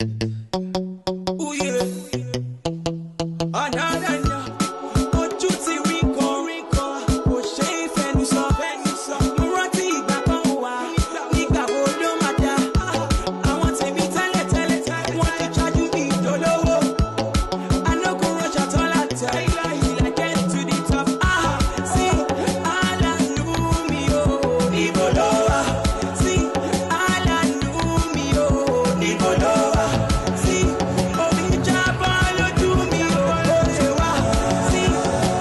Oh yeah. Ananya. Ojú ti rí kan. Kò ṣe é fẹnu sọ. Mo rántí ìgbà kan wà. Nígbà wo ló máa dá? Àwọn tèmi tẹ́lẹ̀. Wọ́n ti ṣáájú mi ìdólówó. Anógun rọjà tán láti I get to the top. Sí, Alaanu mi o, níbo ló wà? Sí, Alaanu mi o, níbo ló wà? Sí, omi jábọ́ lójú mi o, ó lè wá. Sí,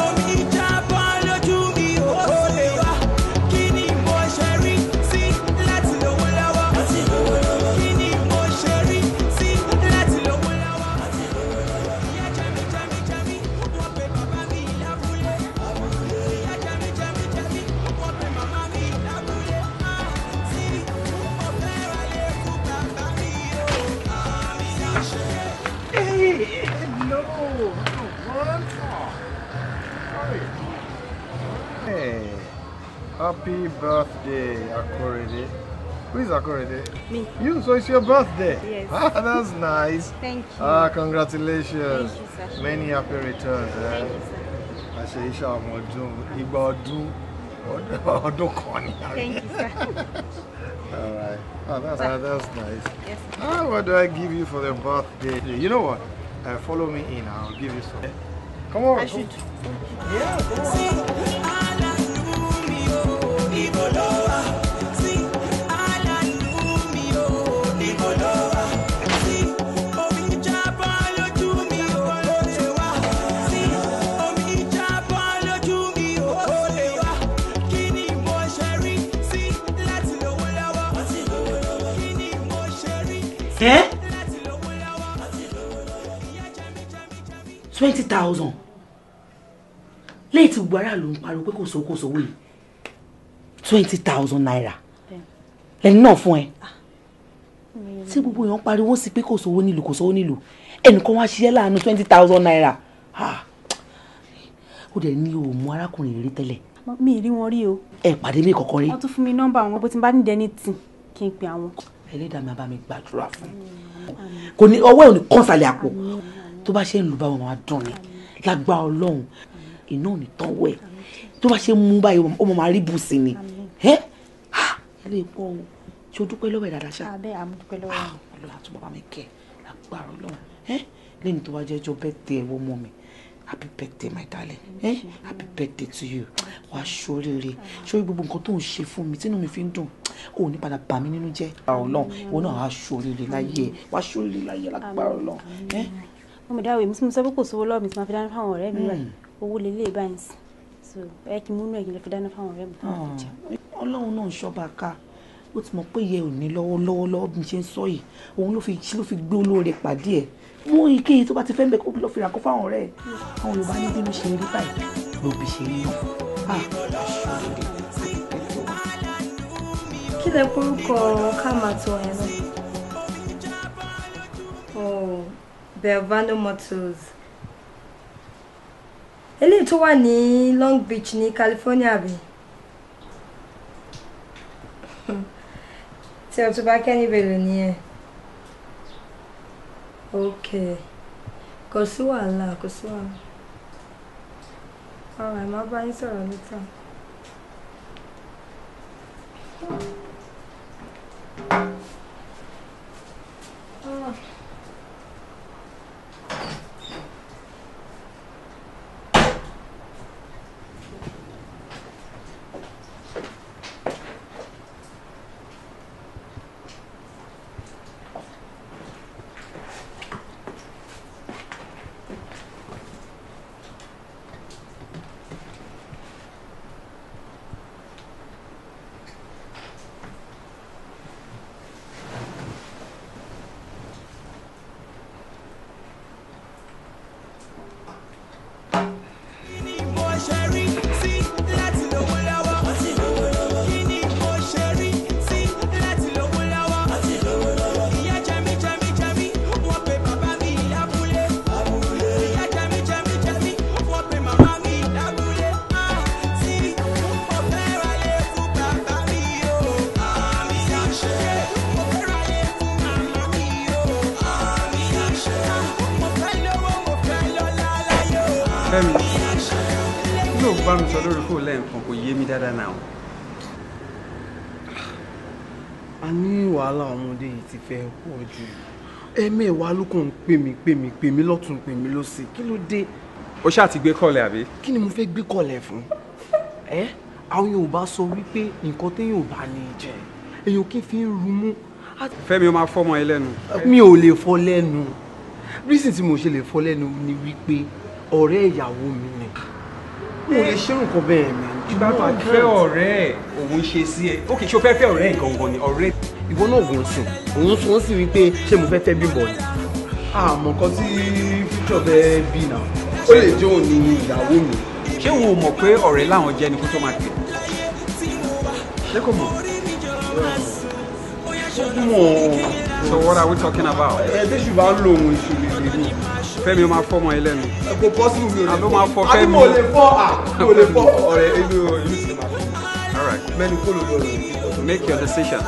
omi jábọ́ lójú mi o, ó lè wá. Kí ni mo ṣe rí sí láti lówó lọ́wọ́? Kí ni mo ṣe rí sí láti lówó lọ́wọ́? Ìyá jẹ́mi, wọ́n pe bàbá mi lábúlé. Ìyá jẹ́mi, wọ́n pe màmá mi lábúlé. Sí, mo fẹ́ wálé fún bàbá mi o. Àmì àṣẹ. Hey, no, what? Sorry. Hey, happy birthday, Akorede. Who is Akorede? Me. You, so it's your birthday? Yes. That's nice. Thank you. Congratulations. Thank you, sir. Many happy returns. Thank you, sir. I say, Isha Modun, Igba Odun Koni. Thank you, sir. All right. That's nice. Yes, sir. What do I give you for the birthday? You know what? Follow me in. I'll give you some. Come on. I should. Yeah, come on. Sí, Alaanu mi o, níbo ló wà? Sí, Alaanu mi o, níbo ló wà? Sí, omi jábọ́ lójú mi o, ó lè wá. Sí, omi jábọ́ lójú mi o, ó lè wá. Kí ni mo ṣe rí sí láti lówó lọ́wọ́? Kí ni mo ṣe rí sí láti lówó lọ́wọ́? Ìyá jẹ́mi. 20,000 lẹ́yìn tí gbogbo aráàlú ń pariwo pé kò sówó yìí 20,000 naira lẹ́ni náà fún ẹ tí gbogbo èèyàn pariwo sí pé kò sówó nílùú ẹnìkan wá ṣiṣẹ́ láàánú 20,000 naira ó dẹ̀ ní òmù arákùnrin rí tẹ́lẹ̀. Mi ì rí wọn rí o. ẹ pàdé mi kankan rí. Wọ́n tún fún mi nọ́mbà wọn bó ti bá nídìí ẹni tì kí n pe àwọn. ẹlẹ́dàá mi bá mi gbàdúrà fún kò ní ọwọ́ ẹ̀ ò ní kọ́ńsàlẹ̀ àpò tó bá ṣe ń lù bá wọn máa dùn ni lágbára Ọlọ́run iná ò ní tán wẹ̀ tó bá ṣe mú báyìí ó mọ̀ máa rí bùsì ni ilé ìpọ́ o ṣe o dúpẹ́ lọ́wọ́ ẹ̀ dáadáa ṣá. Abẹ́ àmúdúpẹ́ lọ́wọ́ ẹ̀. Ọlọ́run àti bàbá mi kẹ́ lágbára Ọlọ́run lẹ́yìn tó bá jẹ́ ẹjọ́ birthday ẹ̀wọ́ mọ́ mi happy birthday my darling happy birthday to you wàá ṣoríire ṣorí gbogbo nǹkan tó ń ṣe fún mi tínú mi fi ń dùn ó ní padà bà mí nínú jẹ́ Ọlọ́run ìwọ náà wàá ṣoríire láyé wàá ṣoríire láyé lágbára Ọlọ́run. Wọ́n mi dáwọ́ èmi tí mo sọ pé kò sówó lọ́wọ́ mi tí máa fi dáná fáwọn ọ̀rẹ́ mi rẹ̀ owó lélẹ̀ báyìí sí so ẹ kí n múnú ẹ̀yìn lè fi dáná fáwọn ọ̀rẹ́ mi. Ọlọ́run náà ń ṣọ́ba ká ó ti mọ̀ pé ìyẹ́ ò ní lọ́wọ́ bí mo ṣe ń sọ yìí òun ló fi gbé olóore pàdé ẹ̀ mú ike tó bá ti fẹ́ ń bẹ kó lọ́ọ́ fi rà kó fáwọn ọ̀rẹ́ ẹ̀ àwọn Yorùbá ní bínú ṣe rí báyìí ló bí ṣe rí náà kí lẹ kórúkọ kámàtó ẹ náà? Belvano Motors eléyìí tó wà ní Long Beach ní California bí tí o tún bá kẹ́ níbẹ̀ lò nìyẹn. Ok kò sí wàhálà alright má bá yín sọ̀rọ̀ níta. Kemi, kí ló bá mi sọ lórí fóònù lẹ́ẹ̀kan kò yé mi dáadáa náà. A ní wàhálà ọmọdé yìí ti fẹ́ pọ̀ jù. Ẹ̀mẹ́wàá ló kàn ń pè mí lọ́tún pè mí lósì. Kí ló dé? O ṣáà ti gbé kọ́lẹ̀ àbí? Kí ni mo fẹ́ gbé kọ́lẹ̀ fún? Àwọn Yorùbá sọ wípé nǹkan téèyàn ò bá ní jẹ èèyàn kì í fi ń rumú. Fẹ́mi o máa fọ́mọ ẹ lẹ́nu. Mi ò lè fọ́ lẹ́nu. Reason tí mo ṣe lè fọ́ lẹ́nu ni wípé ọ̀rẹ́ ìyàwó mi ni. Mo lè ṣe nǹkan bẹ́ẹ̀ mi. Ìgbà tó fẹ́ ọ̀rẹ́ ẹ̀ òun ṣe sí ẹ. Ókè ṣé o fẹ́ fẹ́ ọ̀rẹ́ ẹ̀ gangan ni ọ̀rẹ́. Ìwọ náà gùn sìn. Òun sọ sí wípé ṣé mo fẹ́ Bímbọ́ ni. Àmọ́ kan tí future bẹ́ẹ̀ bí náà. Ó lè jẹ́ òun ní ìyàwó mi. Ṣé wo mọ̀ pé ọ̀rẹ́ láwọn jẹ́ ni kó tó máa tẹ̀? Ṣé kò mọ̀? So what are we talking about? Ẹ̀ẹ́dẹ́ ṣùgbọ́n ń lo ohun ìṣòro ìlú. Fẹ́mi o máa fọ́mọ ẹ lẹ́nu. Kò possible mi ò lè fọ́. Àló máa fọ́ Fẹ́mi. Àbí mo lè fọ́ mo lè fọ́ ọ̀rẹ́ inú sì máa fọ́. All right. Mẹ́nu kó ló lọ. Make your decision.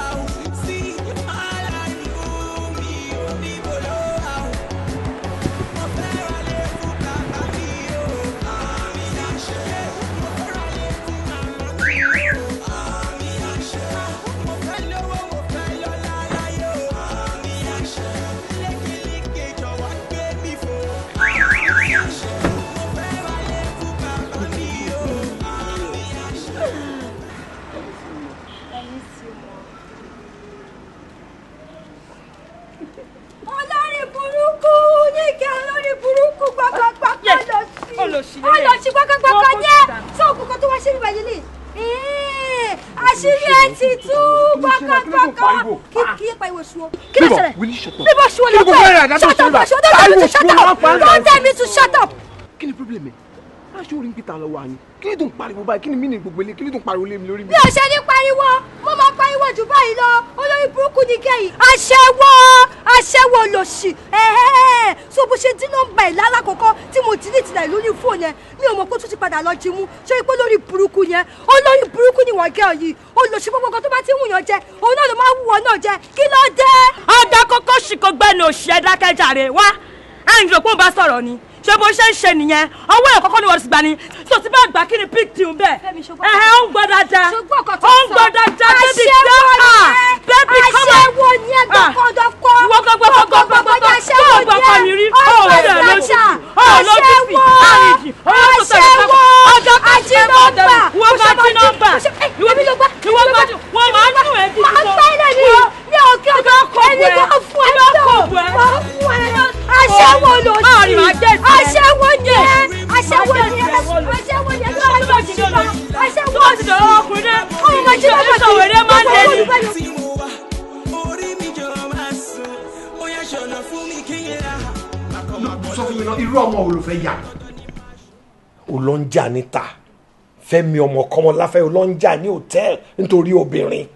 Olóṣì gbọ́gbọ́gbọ́ yẹ́ tó kókó tó wá ṣe nígbà yìí lè. Àṣírí ẹ ti tú gbọ́gbọ́gbọ́. Kí yé pariwo ṣu o. Kí ló ṣẹlẹ̀? Bíbọ̀ ṣu o lè pẹ́. Shut up, don't tell me to shut up. Kí ni problem ẹ? Aṣọ orin Peter lọ wà ní. Kí ni tó ń pariwo báyìí? Kí ni mí ní gbogbo ilé? Kí ni tó ń pariwo lé mi lórí mi? Mi ò ṣe ní pariwo, mo máa pariwo jù báyìí lọ. Olórí burúkú ni kẹ́yìn. Aṣẹ́wó lòṣì. So bó ṣe dín nọ́mbà ẹ̀ lálákọ̀ọ́kọ́ tí mo ti ní ìtìlẹ̀ lórí fóònù ẹ̀ mi ò mọ̀ pé ó tún ti padà lọ jí mú. Ṣé ipò lórí burúkú yẹn? Olórí burúkú ni wọ́n gẹ́ yìí. Olòṣì gbogbo nǹkan tó bá ti ń wùyàn jẹ, òun náà ló máa wù wọ́n náà jẹ. Kí ló dé? Ọ̀dà kókó ṣì kò gbẹ́nu òṣì ẹ̀ dákẹ́jàre wá. Àǹjọ pọ́n bá sọ̀rọ̀ ni. Ṣé bó ṣe ń ṣe nìyẹn ọwọ́ ẹ̀ kọ́kọ́ ni wọ́n ti gbà ní tó ti bá gbà kí ni pig tune bẹ́ẹ̀ ó ń gbọ́ dáadáa ó ń gbọ́ dáadáa bébí dáa bébí kọ́mọ aṣẹ́wó ni ẹ gbọ́kọ̀dọ̀kọ̀ gbọ́kọ̀ mi rí ọ̀rẹ́ lójú ọ̀lọ́dúnfì àríjì aṣẹ́wó ajínọ́mbà wọ́n bá jínọ́mbà ìwọ́n gbájú wọ́n máa ń nù ẹ́ bí máa ń pẹ́lẹ̀ ní ní òkè ọ̀gá ẹni bá fún ẹ tó aṣẹ́wó ló ṣe aṣẹ́wó ni ẹ aṣẹ́wó ni ẹ aṣẹ́wó ni ẹ tó bá lọ sí wa aṣẹ́wó ti dọ̀rọ̀ ọkùnrin náà ọmọ tí wọ́n bá sọ wẹ̀rẹ̀ máa ń lé ní. Sọ fún mi náà irú ọmọ wo ló fẹ́ yà? O lọ ń jà níta Fẹ́mi ọmọ kọ́mọ láfẹ́ o lọ ń jà ní hòtẹ́ẹ̀lì nítorí obìnrin.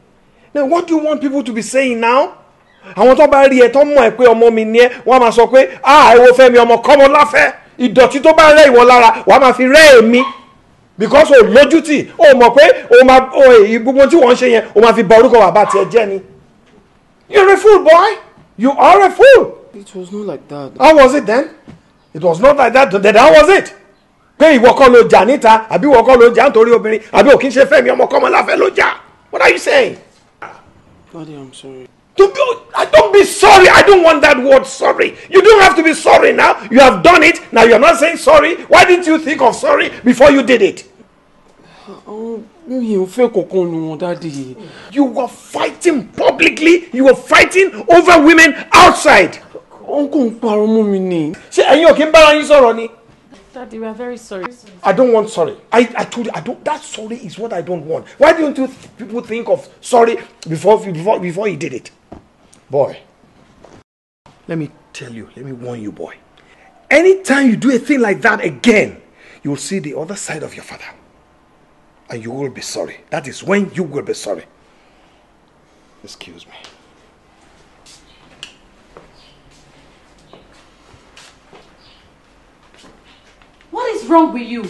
Now what do you want people to be saying now? Àwọn tó bá rí ẹ tó mọ̀ ẹ́ pé ọmọ mi ni ẹ́ wọ́n á máa sọ pé ẹ wo Fẹ́mi ọmọ kọ́mọ láfẹ́ ìdọ̀tí tó bá rẹ́ ìwọ lára wàá máa fi rẹ́ èmi because o lójútì o mọ̀ pé o máa gbogbo tí wọ́n ń ṣe yẹn o máa fi bà orúkọ bàbá tiẹ̀ jẹ́ ni. You're a fool, boy. You are a fool. It was not like that. How was it then? It was not like that. Then how was it? Pé ìwọ kọ́ ló jà níta àbí ìwọ kọ́ ló jà nítorí obìnrin àbí ò kí ń ṣe Fẹ́mi ọmọ kọ́mọ láfẹ́ ló jà. What are you saying? Daddy, I'm sorry. Don't be sorry. I don't want that word sorry. You don't have to be sorry now. You have done it. Now you're not saying sorry. Why didn't you think of sorry before you did it? Mi ò fẹ́ kankan nu wọn, Daddy. You were fighting publicly. You were fighting over women outside. Uncle ń parọ́ mọ́ mi ni. Ṣé ẹ̀yin ò kí ń bára yín sọ̀rọ̀ ni? Daddy, we are very sorry. I don't want sorry. I told you I don't. That sorry is what I don't want. Why don't you people think of sorry before you did it? Boy, let me tell you, let me warn you, boy. Anytime you do a thing like that again, you will see the other side of your father. And you will be sorry. That is when you will be sorry. Excuse me. What is wrong with you?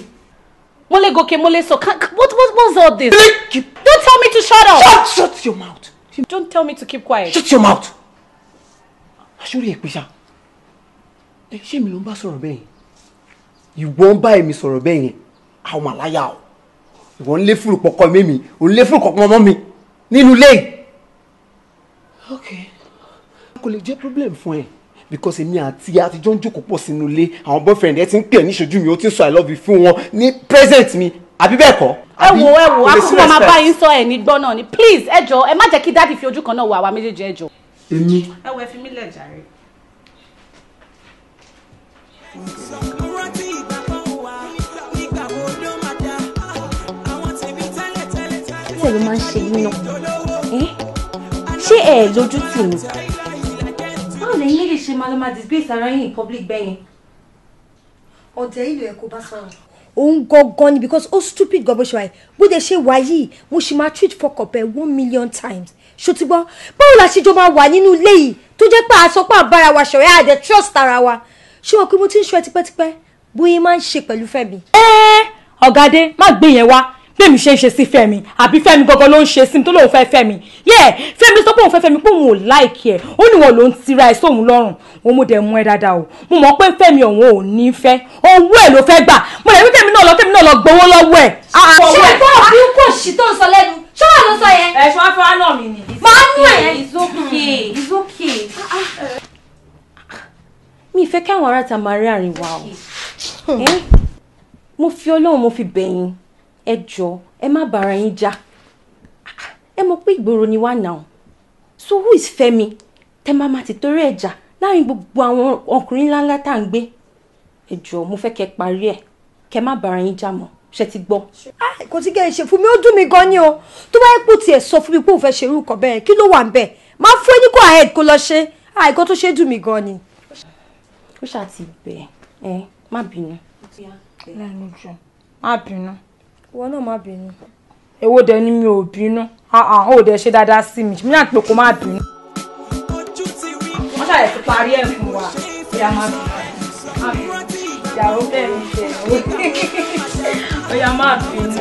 Mole goke mole so what's all this? Don't tell me to shut up. Shut your mouth. Don't tell me to keep quiet. Shut your mouth. Ashuri ekpisha. Ṣé mi ló ń bá sọ̀rọ̀ bẹ́ẹ̀? ìwọ ń bá èmi sọ̀rọ̀ bẹ́ẹ̀ yẹn àwọn màláyà o ìwọ ń lé fúrù pọ̀kọ́ mímì ò ń lé fúrù kọ̀ọ̀kan ọmọ mi nínú ilé yìí. ok kò lè jẹ́ problem fún ẹ because èmi àti àtijọ́ ń jókòó pọ̀ sínú ilé àwọn boyfriend ẹ ti ń pè ní ìṣojú mi ó ti ń sọ I love you fún wọn ní present mi àbí bẹ́ẹ̀ kọ́. ẹ wo akókò máa bá yín sọ ẹ ní gbọ́ náà ni please ẹ jọ̀ọ́ ẹ má jẹ́ kí dáàdì fi ojú kan náà wò àwa méjèèjì ẹ jọ̀ọ́. èmi. ẹ wo ẹ fi mí lẹ̀ jàre. tẹ̀ ló máa ń ṣe yín náà ṣé ẹ lójú tì mí. báwo lẹ́yìn méjì ṣe máa lọ máa disgrace ara yín in public bẹ́yẹn. ọ̀dẹ̀ ìlú ẹ̀ kò bá sọ̀rọ̀. òun gangan ni because ó stupid gan bó ṣe wáyé bó de ṣe wá yìí mo ṣì máa treat fuck up 1,000,000 times ṣòtúgbọ́ báwo la ṣe jọ máa wà nínú ilé yìí tó jẹ́ pé àsọ pé àbára wa ṣọ̀rẹ́ àdẹ trust ara wa ṣé wọn pé mo ti ń ṣọ́ ẹ tipẹ́tipẹ́ bóyá máa ń ṣe pẹ̀lú Fẹ́mi. ọ̀gádé má gbé yẹn wá bẹ́ẹ̀mi ṣe ń ṣe sí Fẹ́mi àbí Fẹ́mi gangan ló ń ṣe sí mi tó lóun fẹ́ Fẹ́mi Fẹ́mi sọ pé òun fẹ́ Fẹ́mi pé òun ò láìkí ẹ̀ ó ní wọn ló ń tira ẹ̀ sóhun lọ́rùn òun mo dẹ̀ mú ẹ dáadáa o mo mọ̀ pé Fẹ́mi òun ò ní fẹ́ owó ẹ̀ ló fẹ́ gbà mo dẹ̀ wí Fẹ́mi náà lọ gbowó lọ́wọ́ ẹ̀. ṣé ìfọ̀ òbí kò sí tó ń sọ lẹ́nu ṣé wà ló sọ yẹn. ẹ̀ṣọ́ afẹ́wá náà mi ni. máa ń nù ẹ̀. it's okay. mi fẹ́ káwọn ará ta máa rí àárín wa o mo fi Ọlọ́run mo fi bẹ̀yìn ẹ jọ̀ọ́ ẹ má bára yín jà ẹ mọ̀ pé ìgboro ni wá náà so who is Fẹ́mi tẹ máa ti torí ẹ̀ jà láàrin gbogbo àwọn ọkùnrin ńláńlá tá à ń gbé ẹ jọ̀ọ́ mo fẹ́ kẹ́ parí ẹ̀ kẹ́ má bára yín jà mọ́ ṣe ti gbọ́. kò tí kẹ́ ẹ ṣe fún mi ó dùn mí gan ni o tó bá yẹ kó tiẹ̀ sọ fún mi pé òun fẹ́ ṣe irú nǹkan bẹ́ẹ̀ kí ló wà ń bẹ̀ máa fún ẹ ní go ahead kó lọ ṣe àìkọ́ tó ṣe dùn mí gan ni. ó ṣáà ti bẹ̀ ẹ má bínú. lẹ́nu jọ má bínú. ìwọ náà má bínú. èwo dẹ̀ ni mi ò bínú ó dẹ̀ ṣe dáadáa sí mi mi náà pé kó má bínú. wọ́n ṣàlẹ̀ ti parí ẹ̀ fún wa ìyá má bínú ìyàwó bẹ́ẹ̀ mi ṣe ó yá má bínú.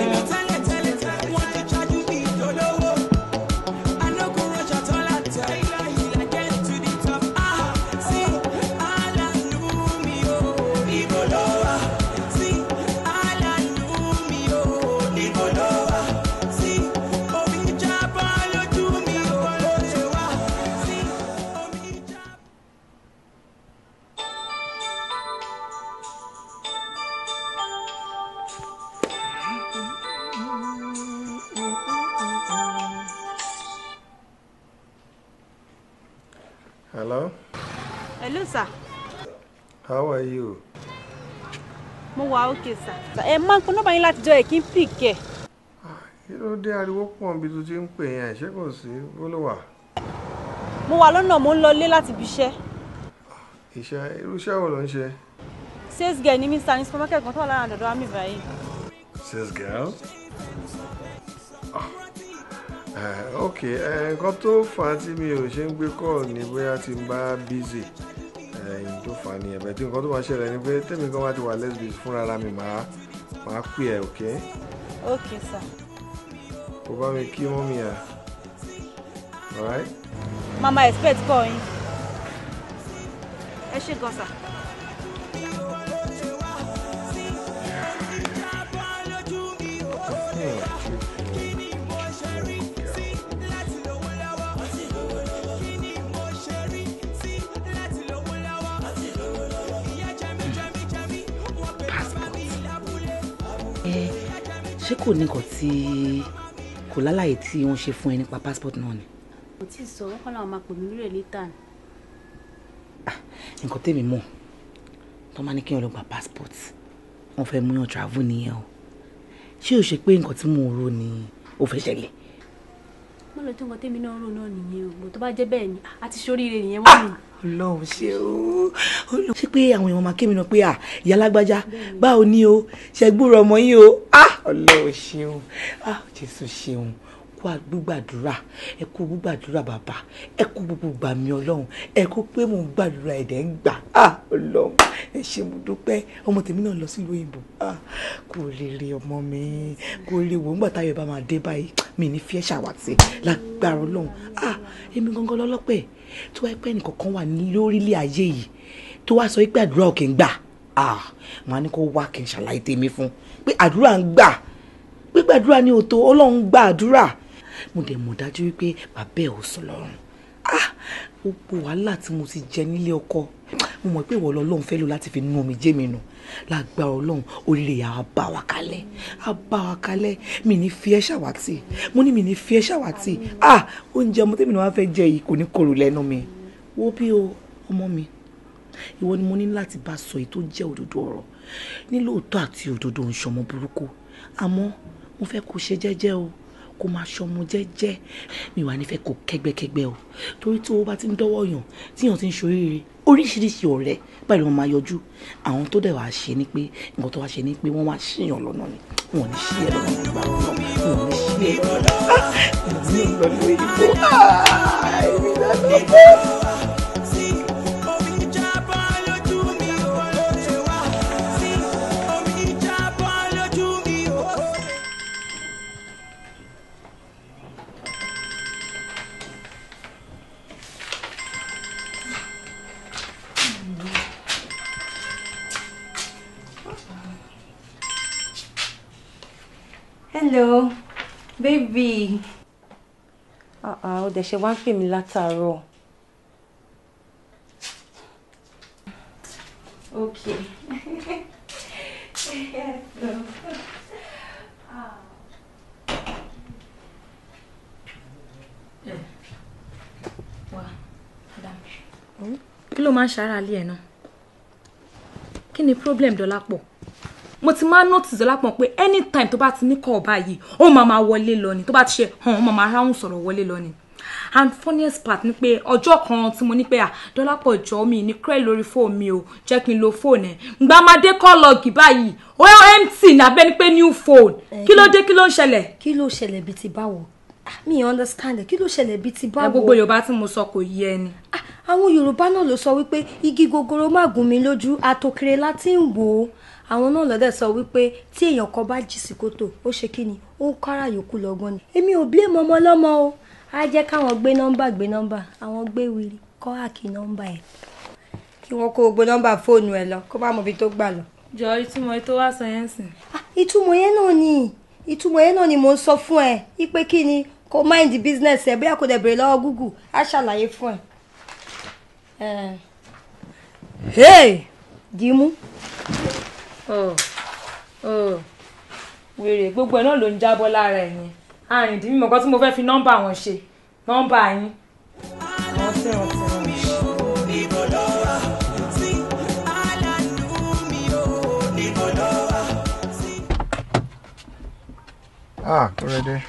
Hello? Hello, sir. How are you? Mo wà okay, sir. Ẹ máa ń kún nọ́mbà yín láti jọ ẹ̀ kí n pick ẹ̀. Kí ló dé ariwo pọ̀ níbi tó ti ń pè yẹn? Ṣé kò sí? Bó ló wà? Mo wà lọ́nà mo ń lọ ilé láti ibi iṣẹ́. Iṣẹ́ irú iṣẹ́ wo ló ń ṣe? Sales girl ni Mr. ní supermarket kan tó wà lára àdọ̀dọ̀ àmì báyìí. Sales girl? Okay, nǹkan tó fà á tí mi ò ṣe ń gbé call ni bóyá tí n bá busy. Ẹ̀yìn tó fà á ni ẹ̀bẹ̀ tí nǹkan tó máa ṣẹlẹ̀ ni pé tèmi kan bá ti wà less busy fúnra ara mi máa pè ẹ́, okay? Okay, sir. Kò bá mi kí mọ́mí ẹ̀. Alright? Mama expect call yín. Ẹ ṣé gan, sir. Ṣé kò ní nǹkan tí kò lálàyé tí wọ́n ṣe fún ẹ nípa passport náà ni? Mo ti sọ wọ́n kàn láwọn máa pè mí lórí ẹ̀ later. Nǹkan tèmi mọ̀ tó máa ní kí wọ́n lọ gba passport wọ́n fẹ́ mú yàn travel nìyẹn o. Ṣé o ṣe pé nǹkan tí mò ń rò ni ó fẹ́ ṣẹlẹ̀? Mo lọ tí nǹkan tèmi náà rò náà nìyẹn o. Tó bá jẹ́ bẹ́ẹ̀ ni àti ṣoríire nìyẹn wọ́n mi. Ọlọ́run ṣe o. Ṣé pé àwọn èèyàn máa kémi náà pé ìyá lágbájá báwo ni o ṣe gbúrò ọmọ yín o. Ọlọ́run ṣeun. Jésù ṣeun. Kú àgbúgbàdúrà ẹ kú gbúgbàdúrà bàbá ẹ kú gbogbo gbà mí Ọlọ́run ẹ kú pé mò ń gbàdúrà ẹ̀dẹ̀ ń gbà. Ọlọ́run ẹ ṣé mo dúpẹ́ ọmọ tèmi náà lọ sílùú òyìnbó. Kò lè rí ọmọ mi kò lè wò ńgbà táyọ̀ bá máa dé báyìí mi ní fi ẹ́ ṣàwàtì lágbára Ọlọ́run. Èmi gangan lọ́lọ́pẹ̀ tó wáyé pé ẹnìkan kan wà lórílẹ̀ ayé yìí tó wá sọ pé àdúrà òkè ń gbà màá ní kó wá kí n ṣàlàyé tèmi fún pé àdúrà ń gbà pé gbàdúrà ní òótọ́ Ọlọ́run gba àdúrà mo dẹ̀ mọ̀ dájú wípé bàbá ẹ̀ ò sọ lọ́rùn gbogbo wàhálà tí mo ti jẹ nílé ọkọ mo mọ̀ pé ìwọ lọ́lọ́run fẹ́ lò láti fi nú omi jẹ́ mi nù lágbára Ọlọ́run oríire yà á bá wa kalẹ̀ mi ní fi ẹ́ ṣàwátì mo ní mi ní fi ẹ́ ṣàwátì oúnjẹ ọmọ tèmi ni wọ́n fẹ́ jẹ yìí kò ní korò lẹ́nu mi wo bí o ọmọ mi ìwọ ni mo ní láti bá sọ èyí tó jẹ́ òdodo ọ̀rọ̀ nílòótọ́ àti òdodo ń ṣọmọ burúkú àmọ́ mo fẹ́ kó ṣe jẹ́jẹ́ o kó máa ṣọmọ jẹ́jẹ́ mi wà nífẹ̀ẹ́ kó kẹ́gbẹ́kẹ́gbẹ́ o torí tí owó bá ti ń dọ́wọ́ yàn tí yàn ti ń ṣoríire oríṣiríṣi ọ̀rẹ́ báyìí wọ́n máa yọjú àwọn tó dẹ̀ wá ṣe ni pé nǹkan tó wá ṣe ni pé wọ́n wá ṣèyàn lọ́nà ni wọ́n ní ṣí ẹ lọ́nà nígbà wọn wọ́n ní ṣí ẹ lọ́nà ní ìlọ́lú ìbò Hello, baby. Ó dẹ̀ ṣe wá ń pè mí látàárọ̀. Okay. Kí ló máa ń ṣara alẹ́ ẹ̀ náà? Kí ni problem Dọ́lápọ̀? Mo ti máa notice Dọ́lápọ̀ pé anytime tó bá ti ní call báyìí ó máa wọlé lọ ni tó bá ti ṣe ó máa ráhùn sọ̀rọ̀ wọlé lọ ni. And funniest part ni pé ọjọ́ kan tí mo ní pé Dọ́lápọ̀ jọ mi ní credit lórí fóònù mi o jẹ́ kí n lo fóònù ẹ̀ ngbà máa dé call log báyìí ó empty ní abẹ́ ni pé new phone kí ló dé kí ló ń ṣẹlẹ̀. Kí ló ṣẹlẹ̀ bí ti báwo? Mi understand kí ló ṣẹlẹ̀ bí ti báwo. Gbogbo Yorùbá tí mo sọ kò yé ẹni. Àwọn Yorùbá náà ló sọ wípé igi gogoro má gún mi lójú àtòkèrè láti ń wò ó. Àwọn náà lọ́dẹ̀ sọ wípé tí èèyàn kan bá jì sí kòtò ó ṣe kí ni ó ń kára yòókù lọ́gbọ́n ni. Èmi ò blame ọmọ ọlọ́mọ o á jẹ́ káwọn gbé nọ́mbà àwọn gbé wiri kọ́ àkì nọ́mbà ẹ̀ kí wọ́n kó gbogbo nọ́mbà fóònù ẹ̀ lọ kó bá mọ ibi tó gbà lọ. Jọ ìtumọ̀ ètò wá sọ yẹn sìn. Ìtumọ̀ yẹn náà ni mò ń sọ fún ẹ ipe kí ni kó mind the business ẹ bóyá kò dẹ̀ bèrè lọ́wọ́ Google á ṣàlàyé fún ẹ. Hey Dimu. Wèrè gbogbo ẹ̀ náà ló ń jábọ́ lára ẹ̀ yẹn àrìndín mímọ̀ kan tí mo fẹ́ fi nọ́mbà wọn ṣe nọ́mbà yín àwọn tí wọ́n ti rán mi. Already.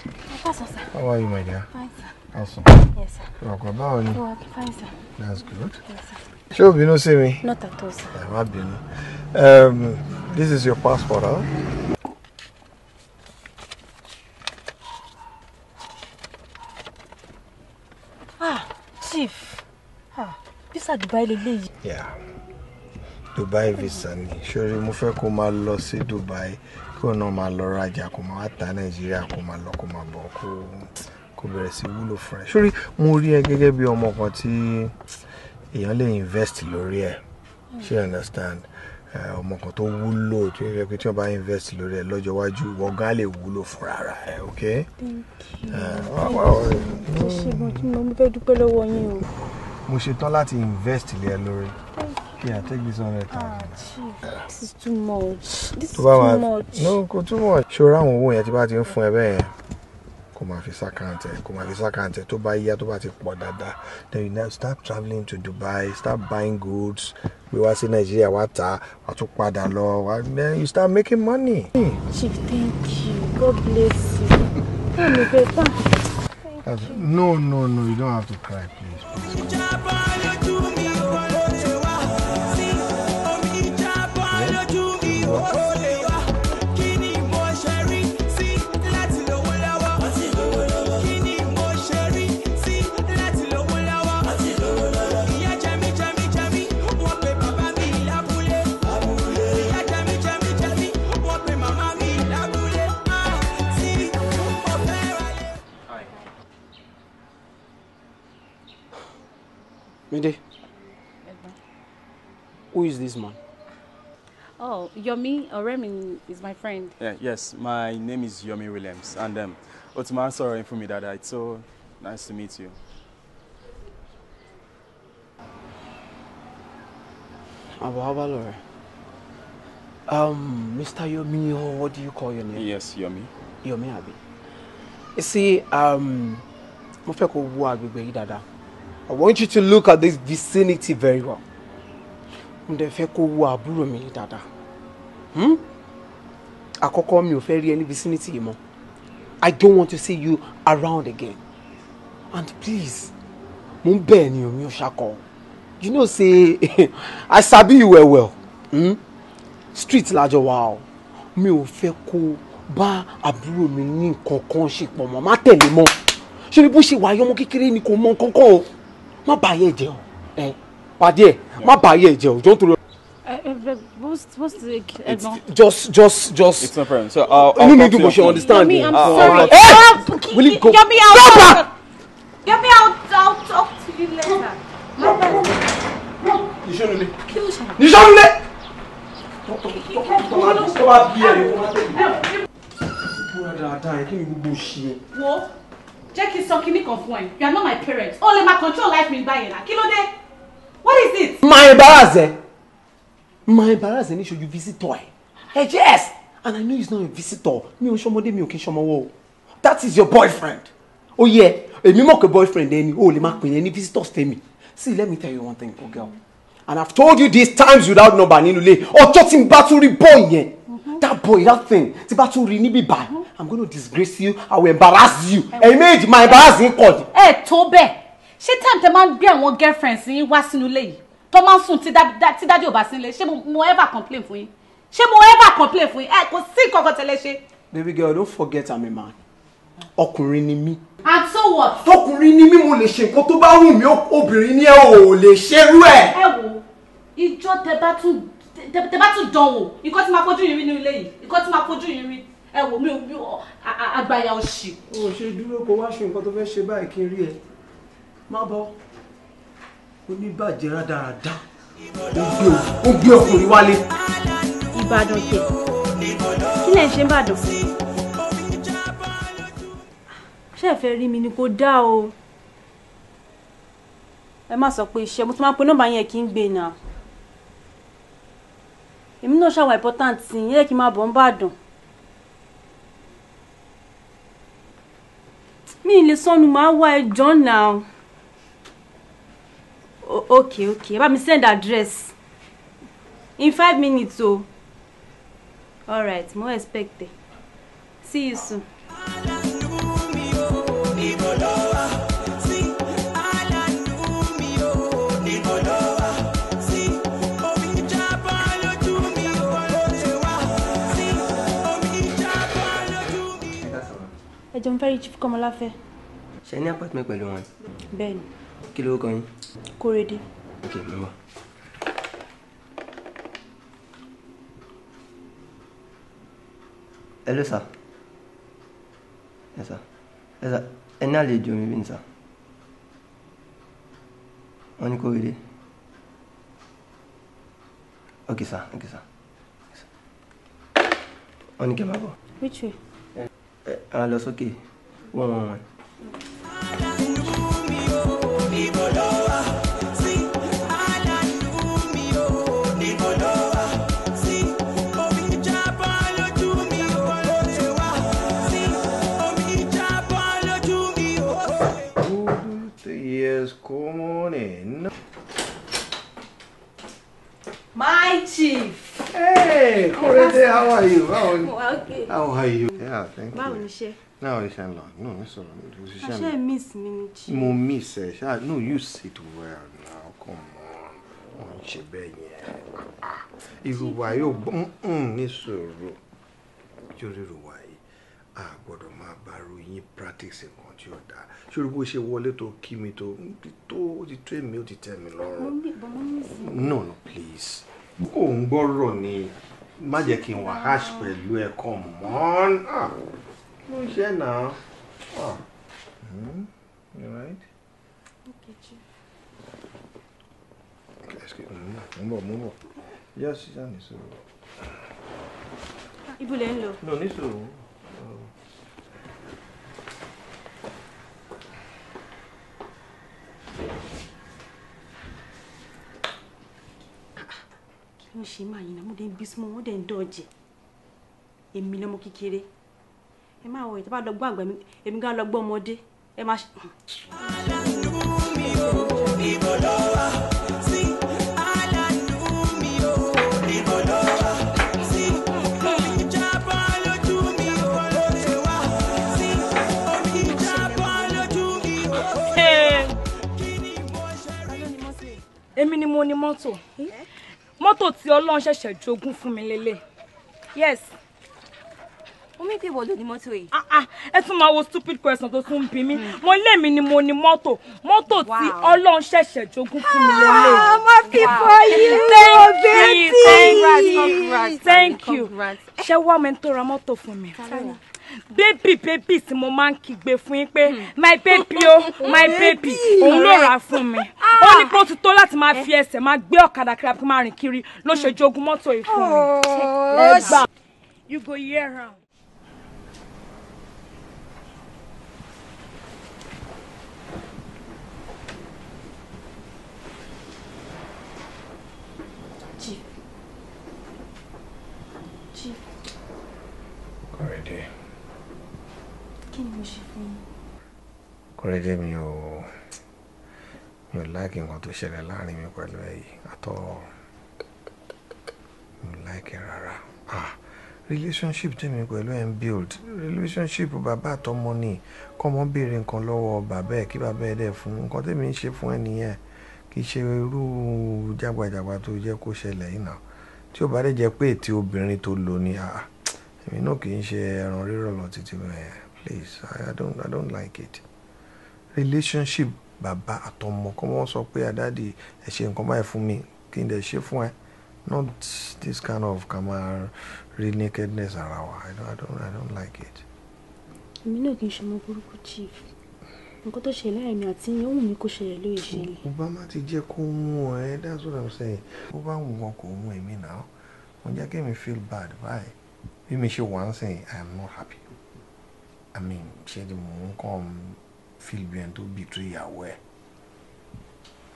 How are you, my dear? Fine, sir. Awesome. Yes, sir. Welcome. How are you? Oh, okay, fine, sir. That's good. Yes, sir. Sure, you know, see me? Not at all, sir. Yeah, I've been. This is your passport, huh? Chief. Visa Dubai leleyi. Yeah. Dubai visa ni. Sori mo fẹ́ kó máa lọ sí Dubai kó náà máa lọ rajà kó máa ta Nàìjíríà kó máa lọ kó máa bọ̀ kó bẹ̀rẹ̀ sí wúlò fún ẹ. Sori mo rí ẹ gẹ́gẹ́ bí ọmọ kan tí èèyàn lè invest lórí ẹ. She understand. Ọmọ kan tó wúlò tí ó yẹ pé tí wọ́n bá invest lórí ẹ lọ́jọ́ iwájú wọ́n gan lè wúlò fún ara ẹ, okay? Ṣé mo tún mo fẹ́ dúpẹ́ lọ́wọ́ yín o. Mo ṣetán láti invest lé ẹ lórí. Yeah, take this 100,000. Chief, this is too much. This is Too much. No, kò too much. Ṣọ́ra àwọn owó yẹn tí bá ti ń fún ẹ bẹ́ẹ̀ yẹn. Kó máa fi sákàǹtẹ̀ tó bá yá tó bá ti pọ̀ dáadáa. Then you now start traveling to Dubai, start buying goods. We wá sí Nigeria wá tà, wá tún padà lọ. Then you start making money. Chief, thank you. God bless you. No, you don't have to cry, please. Mide, who is this man? Oh, Yomi Oremi is my friend. Yeah, yes, my name is Yomi Williams, and Otman sorry for me, Dada. It's so nice to meet you. Mr. Yomi, or what do you call your name? Yes, Yomi. Yomi Abi. You see, I want you to look at this vicinity very well. Àkọ́kọ́ mi ò fẹ́ rí any vicinity mọ́. I don't want to see you around again. And please, mo ń bẹ̀ ni o, mi ò ṣakọ. You know say I sabi you well. Street lájọ wa o. Mi ò fẹ́ kó bá àbúrò mi ní nǹkan kan ṣe pọ̀ mọ́. Má tẹ̀lé mọ́. Ṣé bí bó ṣe wà ọmọ kékeré ni kò mọ nǹkan kan o. Má bà ayé jẹ́ o. Pàdé ẹ̀, má bà ayé jẹ́ o. Jọ́ nítorí What's the Edun? Just. It's no problem. So I'll do what you understand. Yomi, I'm sorry. Will you go? Get me out. Get me out. I'll talk to you later. Nishonule. Wo, jẹ́ kí n sọ kíní kan fún ẹ. You are not my parents. Ó lè máa control life mi báyìí náà. Kí ló dé? What is it? My embarrassing issue, you visitor. Hey, yes! And I know he's not a visitor. Mi ò ṣọmọdé, mi ò kí ṣọmọwọ́. That is your boyfriend. Oh yeah, èmi mọ̀ pé boyfriend ẹni, ó lè máa pè ní visitors fẹ́mi. See, let me tell you one thing, poor girl. And I've told you these times without number nínú ilé. Ọjọ́ tí n bá tún rí boy yẹn. That boy, that thing. Tí bá tún rí níbí báyìí. I'm going to disgrace you. I will embarrass you. Ẹ̀yin méjì máa embarrass yín kọ́ di. Tope. Ṣé time tẹ máa ń gbé àwọn girlfriends yín wá sínú ilé yìí? Tó máa ń sùn tí dájú ò bá sí nílé. Ṣé mo ever complain fún yín? Kò sí nǹkan tẹ́lẹ̀ ṣe. Baby girl, don't forget I'm a man. Ọkùnrin ni mí. And so what? Tọkùnrin ni mí, mo lè ṣe nǹkan tó bá wù mí, obìnrin ni ẹ ò lè ṣerú ẹ̀. Ẹ wo, ìjọ tẹ bá tún dán wò, nǹkan tí máa fojú yín rí nínú ilé yìí, nǹkan tí máa fojú yín rí. Ẹ wò mi àgbàyà òṣì. O ṣe dúró kó wá ṣe nǹkan tó fẹ́ ṣe báyìí kí n rí ẹ. Má bọ̀. Oníbàjẹ́ rádaràda. Ó gbé ọkùnrin wálé. Ìbàdàn kẹ̀. Kí lẹ̀ ń ṣe ń bàdàn? Ṣé ẹ fẹ́ rí mi ni kò dá o? Ẹ má sọ pé iṣẹ́ mo tún máa pe nọ́mbà yẹn kí n gbé náà. Èmi náà ṣàwọn important sí i, yẹ kí n máa bọ̀ ń bàdàn. Mi lè sọnù máa wá ẹjọ́ náà. Okay. Ẹ bá mi send address. In 5 minutes o. All right, mo expect it. See you soon. Ẹ jọ̀ọ́ ń fẹ́ rí Chief Kọ́mọláfẹ́. Ṣé ní apartment pẹ̀lú wọn? Bẹ́ẹ̀ni. Kí ló kọ yín? Kórèdé. Okay, mo wá. Hello, sir. Yes, sir. Yes, sir. Ẹ ní àlejò mi bí ní sir. Wọ́n ní Kórèdé. Okay, sir. Wọ́n ní kẹ́ máa bọ̀. Which way? A lọ sókè. Wọ́n. Come in. My chief. Hey, Kórèdé, how are you? Okay. How are you? Yeah, thank Báwo you. ni ṣe? No, it's not long. No, it's not long. Ṣé miss mi ni Chief? Mo miss ẹ. No, you sit well now. Come on. Wọ́n ṣe bẹ́ẹ̀ yẹn. Ìrùwà yóò ní sọ̀rọ̀. Jórí ìrùwà yìí, a gbọ́dọ̀ máa bá ròyìn practice nǹkan tí ó dáa. Ṣé bó ṣe wọlé tó kí mi tó ti train mi ó ti tẹ́ mi lọ́rùn. No, please. Kò ń gbọ́rọ̀ ni. Má jẹ́ kí n wà harsh pẹ̀lú ẹ. Come on. Mo ń ṣe náà. You right? Okay, Chief. Okay, excuse me. Move on. Yes, Johnny. So, Ibo lẹ ń lọ? No, ní sùúrù. Kí ló ṣe máa yìí náà? Mo dé ń bí súnmọ́, wọ́n dẹ̀ ń dọ̀jẹ̀. Èmi lọmọ kékeré. Ẹ máa wọ ìtọ́ba lọ́gbọ́n àgbà mi, èmi gan lọ́gbọ́n ọmọdé. Ẹ máa ṣe. Alaanu mi o, ibo ló wà? Sí, alaanu mi o, ibo ló wà? Sí, omi jábọ́ lójú mi o, ló ṣe wá. Sí, omi jábọ́ lójú mi o. Kí ni mo ṣe rí? Èmi ni mo ní mọ́tò. Mọ́tò tí Ọlọ́run ṣẹ̀ṣẹ̀ jogún fún mi lélẹ̀. Yes. Omi pé wọ́n ló ní mọ́tò yìí. Ẹ tún máa wo stupid question tó tún bí mi. Mo lé mi ni mo ní mọ́tò. Mọ́tò tí Ọlọ́run ṣẹ̀ṣẹ̀ jogún fún mi lélẹ̀. I'm happy for you, baby. Thank you. Ṣé wá mi tó ra mọ́tò fún mi? Baby tí mo máa ń kígbe fún yín pé my baby o, my baby òun ló rà fún mi. Ó ní pé ó ti tó láti máa fi ẹsẹ̀ máa gbé ọ̀kadà kiri àbí máa rìn kiri ló ṣe jogún mọ́tò yìí fún mi. Ẹ gbà. You go year round. Kọ̀rẹ́dé. Kí ni mo ṣe fún yín? Kọ̀rẹ́dé mi ò láìkí nǹkan tó ṣẹlẹ̀ láàrin mi pẹ̀lú ẹ yìí àtọ́ mi ò láìkí rárá. Relationship tèmi pẹ̀lú ẹ ń build relationship bàbá àtọmọ ni kọ́mọ béèrè nǹkan lọ́wọ́ bàbá ẹ̀ kí bàbá ẹ̀ dẹ̀ fún nǹkan tèmi ń ṣe fún ẹ nìyẹn kì í ṣe irú jágbàjàgbà tó jẹ́ kó ṣẹlẹ̀ yìí náà tí ó bá dẹ̀ jẹ́ pé ètí obìnrin tó lò ní èmi náà kì í ṣe ẹran rírọ̀ lọ títí bẹ́ẹ̀ please I don't like it. Relationship bàbá àtọmọ kọ́mọ sọ pé àdáàdì ẹ ṣe nǹkan báyìí fún mi kí n dẹ̀ ṣe fún ẹ not this kind of kama real nakedness ara wa I don't like it. Èmi náà kì í ṣe ọmọ burúkú chief. Nǹkan tó ṣẹlẹ̀ ẹ̀mí àti yín ó wù mí kó ṣẹlẹ̀ lóye ṣẹlẹ̀. Obama ti jẹ́ kó mú ẹ that's what I'm saying. Ó bá wù wọn kò mú èmi náà. Mo jẹ́ kí mi feel bad báyìí. Bí mi ṣe wà ń sìn I am not happy. I mean ṣé di mò ń kàn feel bí ẹni tó betray ìyàwó ẹ̀.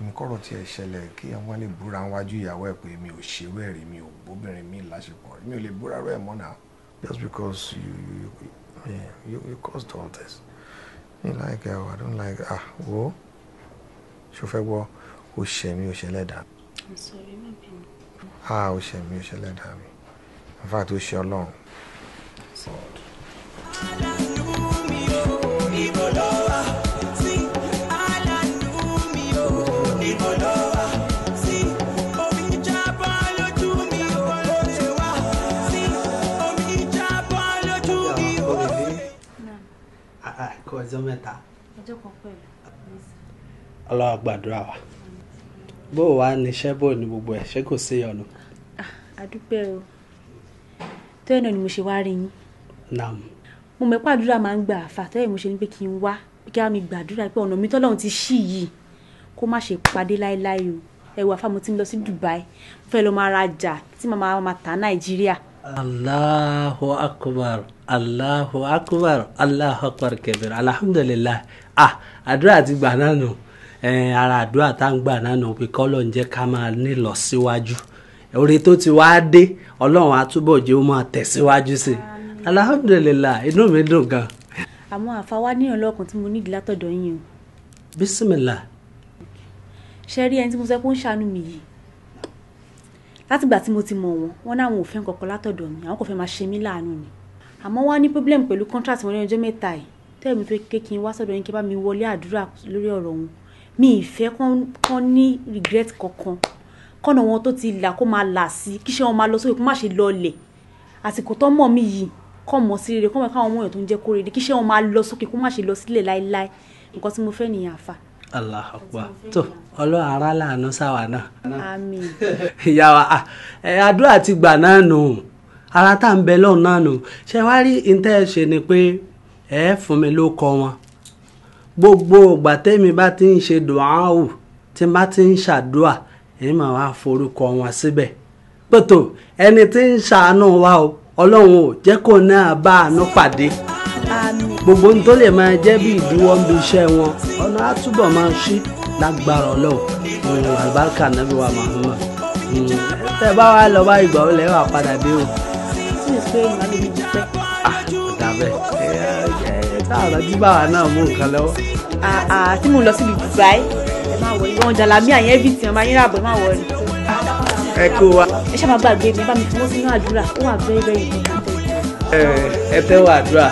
Mi kọ́rọ̀ tí ẹ ṣẹlẹ̀ kí àwọn lè búra wájú ìyàwó ẹ̀ pé mi ò ṣe wẹ̀rí mi ò bóbìnrin mi láṣepọ̀ mi ò lè búra rẹ̀ mọ́ náà just because you caused all this. Me like I don't like wo ṣó fẹ́ gbọ́ ó ṣe mi ó ṣe lẹ́dàá. I'm sorry, má bínú. Ó ṣe mi ó ṣe lẹ́dàá mi in fact ó ṣe Ọlọ́run. Alaanu mi o, ibo ló wà? Sí, alaanu mi o, ibo ló wà? Sí, omi jábọ́ lójú mi o, ló ṣe wá? Sí, omi jábọ́ lójú mi o. Kò ọjọ́ mẹ́ta. Ọjọ́ kan pẹ̀lú. Ọlọ́run gbàdúrà wa. Bó o wá níṣẹ́ bó ní gbogbo ẹ̀ ṣé kò sí ọ̀nà. Àdúpẹ́ o. Tó ẹ̀nà ni mo ṣe wá rí yín. Naam. Mo mọ̀ pé àdúrà máa ń gbà àfàtọ́ ẹ̀ mo ṣe ní pé kí n wá kí á mi gbàdúrà pé ọ̀nà mi tọ́lọ́run ti ṣí yìí kó má ṣe pàdé láéláé o. Ẹ wò àfà mo ti ń lọ sí Dubai. Mo fẹ́ lọ máa rajà tí màmá máa tà Nàìjíríà. Allahu akbar. Allahu akbar. Allahu akbar kabir. Alhamdulillah. Àdúrà ti gbà náà nù. Ara àdúrà tá ń gbà náà nù pé k'Ọlọ́run jẹ́ ká máa ní lọ síwájú. Oore tó ti wá dé Ọlọ́run á túbọ̀ jẹ́ ó máa tẹ̀síwájú sí. Alhamdulillah, inú mi dùn gan. Àmọ́ àfa wá níyàn lọ́kàn tí mo nídìí látọ̀dọ̀ yín o. Bismillah. Ṣé rí ẹni tí mo sọ pé ó ń ṣàánú mi yìí? Látìgbà tí mo ti mọ̀ wọ́n náà àwọn ò fẹ́ nǹkan kan látọ̀dọ̀ mi, àwọn kò fẹ́ máa ṣe mí láàánú ni. Àmọ́ wọ́n ní problem pẹ̀lú contract wọn ní ọjọ́ mẹ́ta yìí. Tẹ́lẹ̀ mi fẹ́ kí n wá sọ́dọ̀ yín kí bá mi wọlé àdúrà lórí ọ̀rọ̀ wọn. Mi ì fẹ́ kán ní regret kankan. Kọ́nà wọn tó ti là kó máa là sí, kí ṣe wọn máa lọ sókè kó má ṣe lọlẹ̀. Àsìkò tó mọ̀ mí yìí kọ́ mọ̀ sí rere kọ́ mọ̀ káwọn ọmọ èèyàn tó ń jẹ́ kó rere kí ṣé wọn máa lọ sókè kó má ṣe lọ sílẹ̀ láéláé. Nǹkan tí mo fẹ́ nìyẹn àfà. Allahu Akbar. Tó Ọlọ́run ara láàánú sáwà náà. Àmín. Ìyá wa àdúrà ti gbà náà nù. Ara tá ń bẹ lọ́hùn náà nù. Ṣé wá rí ìtẹ́ ṣe ni pé ẹ fún mi ló kọ wọn. Gbogbo ìgbà tẹ́mi bá ti ń ṣe dùáwù tí bá ti ń ṣàdúà èyí máa wá forúkọ wọn síbẹ̀. Pẹ̀tọ́ ẹni tí ń ṣàánú wa o ọlọ́run ò jẹ́ kó náà bá àánú pàdé gbogbo ohun tó lè máa jẹ́ bí ìdíwọ́ ń bi iṣẹ́ wọn ọ̀nà á túbọ̀ máa ṣí lágbára ọlọ́run àlùbáríkà nàbí wa màmúmà tẹ́ bá wà lọ bá ìgbà ó lẹ́wà padà dé o. tí mi pé ìmọ̀ mi ti pẹ́. dàbẹ̀ táwọn ọ̀dọ́ báwa náà mú nǹkan lọ́wọ́. tí mo lọ síbi Dubai ẹ máa wọ ìwọ̀n jàlámí àyẹ́ everything ọmọ ayélujára ẹ máa wọ rí. ẹ kó wa. ẹ ṣáà máa gbàgbé mi bá mi fún wọn sínú àdúrà ó wà very very important. ẹ tẹ́wọ́ àdúrà.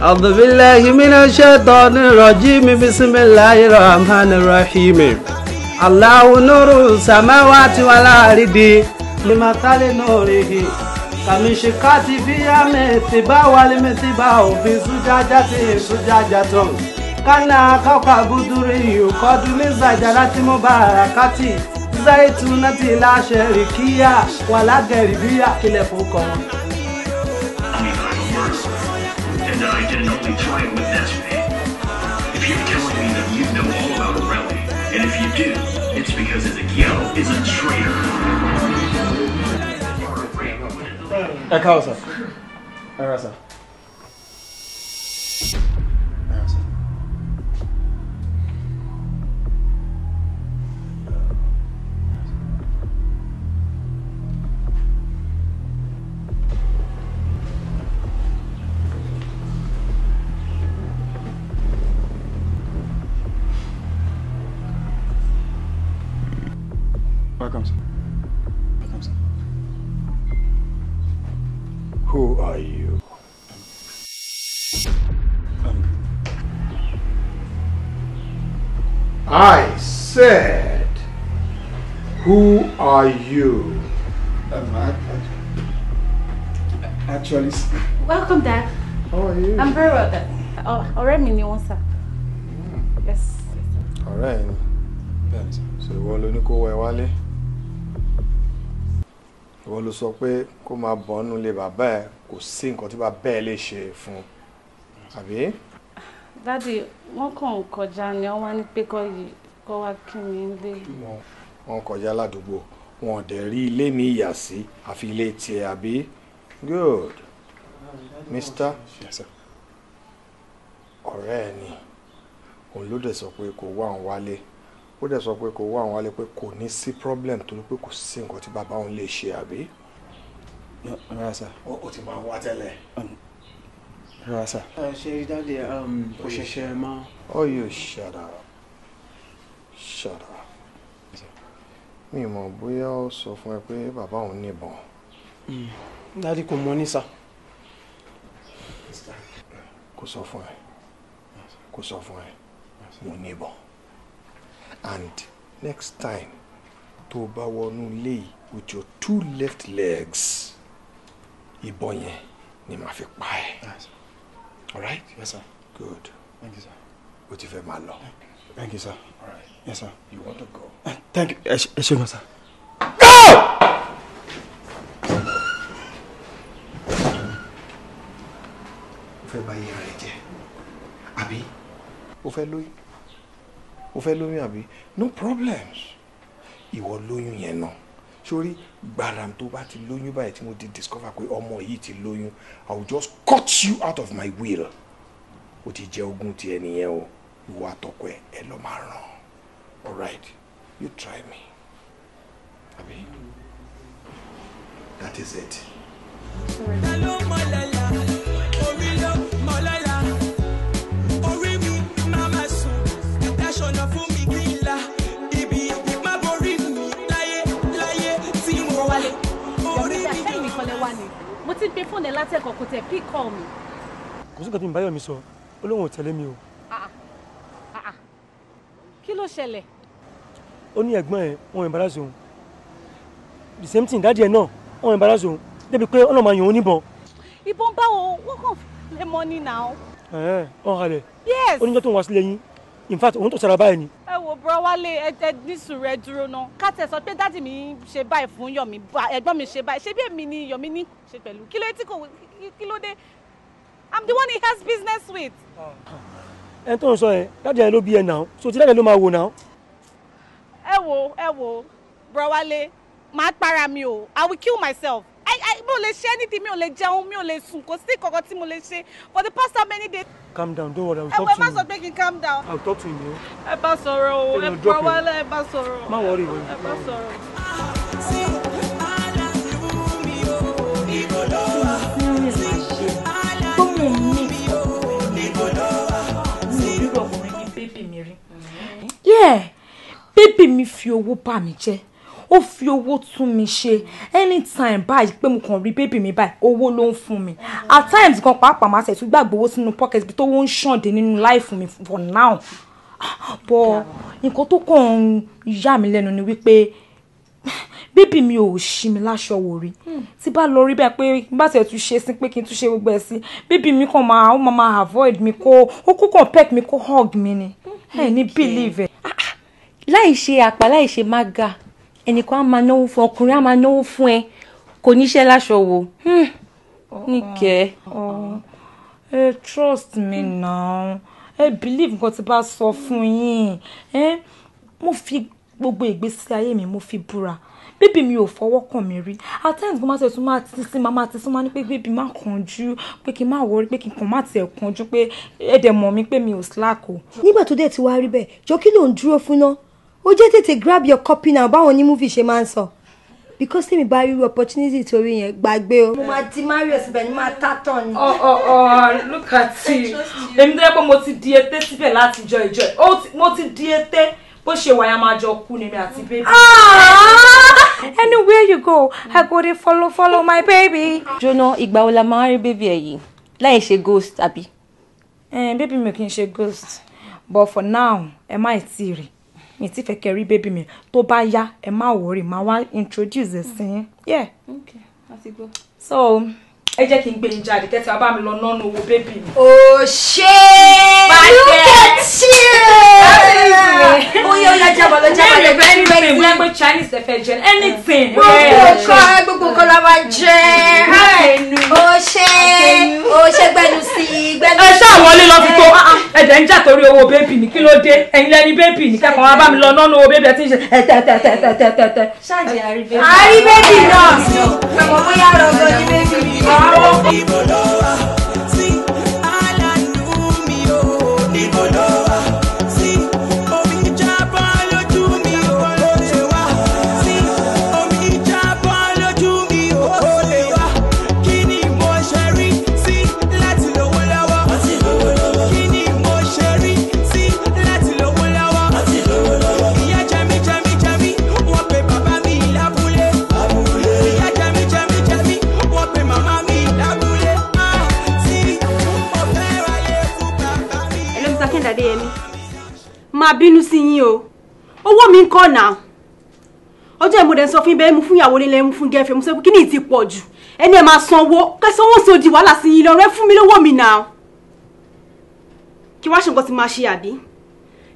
أعوذ بالله من الشيطان الرجيم بسم الله الرحمن الرحيم الله نور السماوات والأرض لمثل نوره كمشكاة فيها مصباح والمصباح في زجاجة كان كوكب دري يوقد من شجرة مباركة زيتونة لا شرقية ولا غربية كلا فوقهم. And I didn't only try it with Destiny. If you're telling me that you know all about O'Reilly, and if you do, it's because Ezekiel is a traitor. Sir. Sir. Welcome, sir. Welcome, sir. Who are you? I said, who are you? Actually, Welcome, Dad. How are you? I'm very well, Dad. Ọ̀rẹ́ mi ni wọ́n sà. Yes. Ọ̀rẹ́ ni. So ìwọ ló ní kó wọ ẹ wálé. Ìwọ ló sọ pé kó máa bọ̀ nínú ilé bàbá ẹ kò sí nǹkan tí bàbá ẹ lè ṣe fún un. Àbí? Daddy, wọ́n kàn kọjá ni wọ́n wá ní pé kọ́ wá kí mi lé. Wọ́n kọjá ládùúgbò. Wọn ò dẹ̀ rí ilé mi yà sí àfi ilé tiẹ̀ àbí? Good. Mister? Yes, sir. Ọ̀rẹ́ ẹ ni. Òun ló dẹ̀ sọ pé kó wá òun wálé. Ó dẹ̀ sọ pé kó wá àwọn wálé pé kò ní sí problem torí pé kò sí nǹkan tí bàbá òun lè ṣe àbí. Rárá sà. Ó ti máa wá tẹ́lẹ̀. Rárá sà. ṣe rí dáadé kò ṣẹ̀ṣẹ̀ máa. Oh, you shut up. Shut up. Mi mọ̀ bóyá ó sọ fún ẹ pé bàbá òun níbọn. dáadé kò mọ ní sà. Kò sọ fún ẹ. Kò sọ fún ẹ. Mo níbọn. And next time tó bá wọnú ilé yìí with your 2 left legs ìbọn yẹn ni màá fi pa ẹ́. All right? Yes, sir. Good. Thank you, sir. O ti fẹ́ máa lọ. Thank you, sir. All right. Yes, sir. You want to go? Thank you. Ẹ ṣé gan, sir. Go! O fẹ́ bà iye rẹ jẹ́ àbí? O fẹ́ lóyún? O fẹ́ lóyún àbí? No problems. Ìwọ lóyún yẹn náà. Sórí gbàràm tó bá ti lóyún báyìí tí mo ti discover pé ọmọ yìí ti lóyún, I will just cut you out of my will. O ti jẹ ogún ti ẹnìyẹn o. Ìwọ àtọkọ ẹ lọ máa ràn. All right, you try me. Abi? That is it. Hello, Malala. Orilo, Malala. Orimi, Mama Su. Dasho na fún mi kila. Ibi ma borí mi láyé tí mo wálé. Orimi kẹ́mi kọ́lẹ̀ wá ni. Mo ti gbé fóònù ẹ̀ látẹ̀kọ̀ kò tẹ̀ pick call mi. Kò sí nǹkan tí mo bá yọ̀ mi sọ, Olóhùn ò tẹ̀lé mi o. Kí ló ṣẹlẹ̀? Ó ní ẹ̀gbọ́n ẹ̀ wọ́n embarrass òun. The same thing dáàdì ẹ̀ náà wọ́n embarrass òun débi pé ọ̀nà máa yàn òun níbọn. Ìbọn báwo wọ́n kàn lè mọ́ ní náà. Ọ̀hún halẹ̀. Yes. Ó níjọ́ tó ń wá sílé yín. In fact òun tó ṣara báyìí ni. Ẹ wo bro Wálé ẹ ní sùúrù ẹ dúró náà. Ká tẹ̀ sọ pé dáàdì mi ṣe báyìí fún Yọ̀mí ẹ̀gbọ́n mi ṣe báyìí ṣé bí èmi ni Yọ̀mí ní ṣe pẹ̀lú kí ló dé tí kò kí ló dé? I'm the one he has business with. Ẹ tó ń sọ ẹ dáàdì ẹ ló bí ẹ náà so ti dáàdì ló máa wò náà. Ẹ wo bro Wálé máa para mi o I will kill myself. I ò lè ṣe anything, mi ò lè jẹun, mi ò lè sùn, kò sí kankan tí mo lè ṣe for the past how many days. Calm down, don't worry, I'll talk to Ẹ you. má sọ pé kí n calm down. I'll talk to you. Ẹ bá sọ̀rọ̀ o, ẹ pa wálé, ẹ bá sọ̀rọ̀. Má worry, ẹ bá sọ̀rọ̀. Yeah, bébì mi fi owó bà mí jẹ́, ó fi owó tún mi ṣe. Anytime báyìí pé mo kàn rí bébì mi báyìí, owó ló ń fún mi. At times gan pàápàá máa ṣe tún gbàgbé owó sínú pocket bí tó wọ́n ń ṣàǹdé nínú life mi for now. But nǹkan tó kàn ń yà mí lẹ́nu ni wípé bébì mi ò ṣí mi láṣọ wò rí. Tí bá lọ rí bẹ́ẹ̀ pé bá tẹ̀ tún ṣe sí pé kí n tún ṣe gbogbo ẹ̀ sí, bébì mi kàn máa avoid mi kó kàn peck mi kó hug mi ni. Ẹ ní believe ẹ̀. Láì ṣe àpá láì ṣe mága ẹnìkan á máa náwó fún ọkùnrin á máa náwó fún ẹ kò níṣẹ́ láṣọ wò. Níkẹ́. Trust me now. Believe nǹkan tí bá sọ fún yín. Mo fi gbogbo ìgbésí ayé mi mo fi búra. Bébì mi ò fọwọ́ kàn mí rí. At times mo máa ṣe tún máa ti sí máa ti sún máa ní pé bébì má kánjú pé kí n má worry pé kí n kàn má tiẹ̀ kánjú pé ẹ̀dẹ̀ mọ̀ mí pé mi ò slack o. Nígbà tó dẹ̀ ti wá rí bẹ́ẹ̀ jọ kí ló ń dúró fún náà ó jẹ́ tètè grab your copy now báwọn ní movie ṣe máa ń sọ because tèmi bá rí opportunity torí yẹn gbàgbé o. mo máa di Marius bẹ́ẹ̀ ni máa tátọ̀ ni. Look at you. Èmi tó yẹ pé mo ti di ete síbẹ̀ láti ìjọ mo ti di ete bó ṣe wà yà máa jọ kú ni mi àti baby. Anywhere you go, I go dey follow my baby. Jóná ìgbà wo la máa rí baby ẹ yìí láì ṣe ghost àbí. Baby mi kì í ṣe ghost but for now ẹ má tí rí mi ti fẹ́ kẹ́ rí baby mi tó bá yá ẹ má worry máa wá introduce ẹ sí yín. Yeah. Okay, àti gbọ́. So ẹ jẹ́ kí n gbé yín jáde kẹ́tì wá bá mi lọ nánú owó baby mi. Oh shit! Look at you! Oya jábọ̀ lọ jábọ̀ lọ anything wọ́n pé Chinese ẹ fẹ́ jẹ anything. Gbogbo nǹkan la máa jẹ. O ṣe gbẹnu sí gbẹnu. Ẹ ṣáà wọlé lọ fi tó ẹ̀dẹ̀ ń jà torí owó bébì ní kí ló dé ẹ̀yin lẹ́ni bébì ní kẹ́kọ̀ọ́ wá bá mi lọ nánú owó bébì ẹ ti ń ṣe ẹ̀tẹ̀tẹ̀tẹ̀tẹ̀tẹ̀. Ṣáàjì àrí bébì. Àrí bébì náà. Ẹ̀mọ̀ bóyá rọ̀gọ̀ ní bébì. Máa bínú sí yín o. Owó mi ń kọ́ náà. Ọjọ́ ìmọ̀dẹ̀ sọ fún ibẹ̀ mú fún ìyàwó nílẹ̀ mú fún gẹ́fẹ̀ mú sọ pé kí ni ti pọ̀ jù. Ẹni ẹ máa sanwó. Kẹsanwó sí odi wàhálà sí yín lọ rẹ fún mi lówó mi náà. Kí wá ṣe nǹkan tí máa ṣe àbí?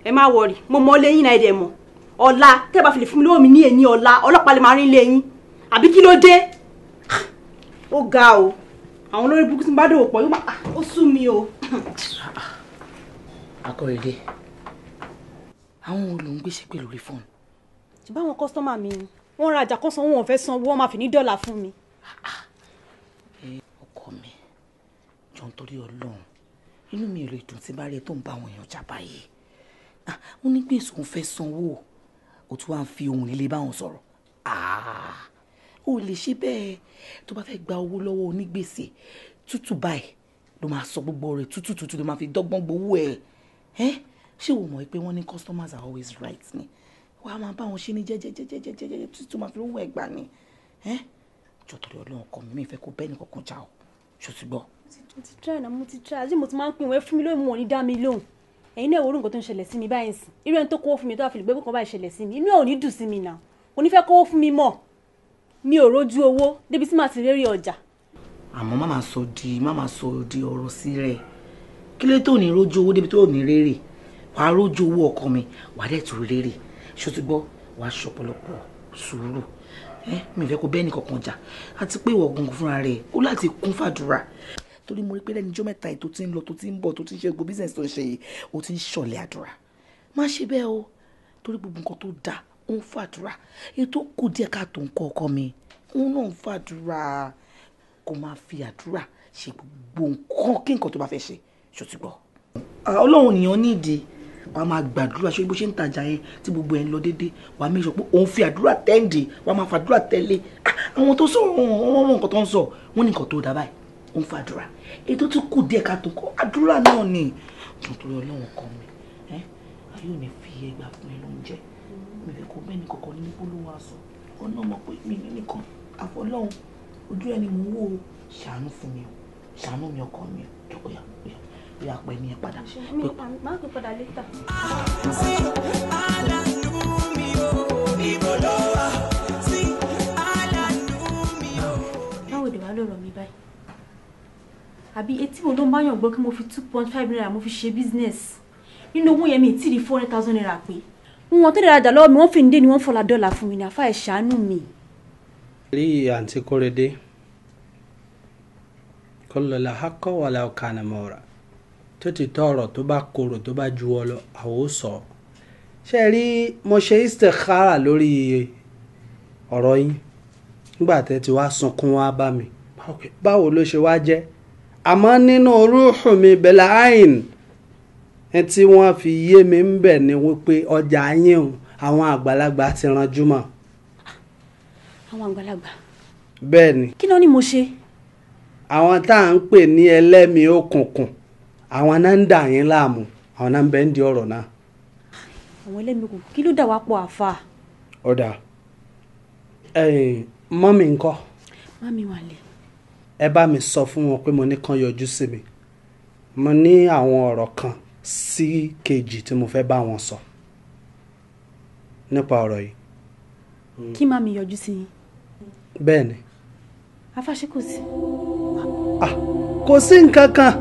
Ẹ má worry. Mo mọ lẹ́yìn náà ẹ̀dẹ̀ mọ̀. Ọ̀la tẹ́ bá fi lè fún mi lówó mi ní èní ọ̀la ọlọ́pàá lè máa rí lẹ́yìn. Àbí kí ló dé? Ó ga o. Àwọn olórí burúkú tí ń bá dòwò pọ̀ yóò máa ó sú mi o. Akọ̀rẹ́dẹ́. Àwọn olùgbèsè pé lórí fóònù. Ṣé báwọn kọ́sítọ́mà mi ni wọ́n ra àjà kan sanwó wọn fẹ́ sanwó wọn máa fi ní dọ́là fún mi. Ọkọ mi jọ ń torí Ọlọ́run inú mi ò lè dùn tí bá rí ẹ tó ń bá àwọn èèyàn jà báyìí. Ó ní gbèsè òun fẹ́ sanwó ó tún wá ń fi ohun líle báwọn sọ̀rọ̀. Ó lè ṣe bẹ́ẹ̀ tó bá fẹ́ gba owó lọ́wọ́ onígbèsè tútù báyìí ló máa sọ gbogbo rẹ̀ tútù ló máa fi dọ́gbọ́n gbowó ẹ̀. Ṣé o mọ̀ pé wọ́n ní customers are always right ni wà á máa bá wọn ṣe ní jẹ́jẹ́jẹ́jẹ́jẹ́jẹ́ tútù máa fi rówó ẹ̀ gbà ni. Jọ torí Ọlọ́run ọkọ mi fẹ́ kó bẹ́ẹ̀ ní kankan já o ṣó ti gbọ́. Mo ti try náà mo ti try àti mo ti máa ń pín ìwé fún mi lóhùn wọn ní dá mi lóhùn. Ẹ̀yin náà ìwòrán nǹkan tó ń ṣẹlẹ̀ sí mi báyìí sìn irú ẹni tó kówó fún mi tó wà fi lè gbé bùkún báyìí ṣẹlẹ̀ sí mi inú ẹ̀ ò ní dùn sí mi náà kò ní fẹ́ kówó fún mi mọ́ mi ò rójú owó débi tí màá ti rérè ọjà. Àmọ́ má máa sọ di ọ̀rọ̀ sí rẹ̀ kí ló tó ní rójú owó débi tó ní rérè wàá rójú owó ọkọ mi wàá dẹ̀ tún rérè ṣó ti gbọ́ wàá ṣọ̀pọ̀lọpọ̀ sùúrù mi fẹ́ kó bẹ́ẹ̀ ní kankan jà àti pé ìwọ gangan fúnra rẹ̀ ó láti kún fàdúrà torí mo rí pé lẹ́ni ijọ́ mẹ́ta yìí tó ti ń lọ tó ti ń bọ̀ tó ti ń ṣe gbogbo business tó ń ṣe yìí ó ti ń ṣọ̀lẹ̀ àdúrà má ṣe bẹ́ẹ̀ o torí gbogbo nǹkan tó dáa ó ń fàdúrà èyí tó kù díẹ̀ ká tó ń kọ́ ọkọ mi òun náà ń fàdúrà kó máa fi àdúrà ṣe gbogbo nǹkan kí nǹkan tó bá fẹ́ ṣe ṣòtúbọ̀. Ọlọ́run nìyẹn nídìí wàá máa gbàdúrà ṣé bó ṣe ń tajà yẹn tí gbogbo ẹ̀ ń lọ déédéé wàá mẹ́sọ̀ pé òun fi àdúrà tẹ́ǹdì wàá máa fàdúrà tẹ́lẹ̀ àwọn tó sọ̀rọ̀ wọn nǹkan tó ń sọ wọn ní nǹkan tó dá báyìí òun fàdúrà èyí tó tún kù díẹ̀ ká tó kọ́ àdúrà náà ni nítorí Ọlọ́run kan mi ayé ò ní fi ẹgbà fún ẹ lóúnjẹ mi fẹ́ kó bẹ́ẹ̀ ní kọ̀ọ̀kan ní polówó aṣọ ọ̀nà ọmọ pé mi ní nìkan àfọlọ́hún ojú ẹni mò ń wò ó ṣàánú fún mi o ṣàánú mi ọkọ mi o jọ̀wọ́ yà bí apẹ ní ẹ padà. máa ń pè padà létà. sí Alaanu mi o ibo ló wà sí Alaanu mi o. báwo dé wàá lọ̀rọ̀ mi báyìí àbí etí wo ló ń báyàn gbọ́ kí mo fi 2.5 naira mo fi ṣe business nínú owó yẹn mi tí di 400,000 naira pé wọn tó dára jà lọ́wọ́ mi wọ́n fi ń dé ni wọ́n fọlá dọ́là fún mi ní àfáà ẹ̀ ṣàánú mi. rí àǹtí Kórèdé kọlọlá akọ wàlá ọkànà mọ́ra tó ti tọ́ ọ̀rọ̀ tó bá korò tó bá ju ọ lọ àwọ̀ sọ. ṣe rí mo ṣe istikhara lórí ọ̀rọ̀ yín nígbà tẹ́ ti wá sunkún wá bá mi báwo ló ṣe wá jẹ́ àmọ́ nínú rúùhù mi bẹ̀lẹ̀ àìn ẹ tí wọ́n fi yé mi ń bẹ̀ ni wípé ọjà yín o àwọn àgbàlagbà ti ranjú mọ́. àwọn àgbàlagbà. bẹ́ẹ̀ ni. kí ló ní mo ṣe. àwọn tá à ń pè ní ẹlẹ́mìí òkùnkùn àwọn náà ń dà yín láàmú àwọn náà ń bẹ ń di ọ̀rọ̀ náà. àwọn ẹlẹ́mìí òkùnkùn kí ló dà wá pọ̀ àfà. ọ̀dà mọ́mì ńkọ́. mọ́mì wà lè. ẹ bá mi sọ fún wọn pé mo ní kán yọjú sí mi mo ní àwọn ọ̀rọ̀ kan sí kejì tí mo fẹ́ bá wọn sọ nípa ọ̀rọ̀ yìí. kí màmí yọjú sí yín. bẹ́ẹ̀ ni. afáṣe kò sí. kò sí nǹkan kan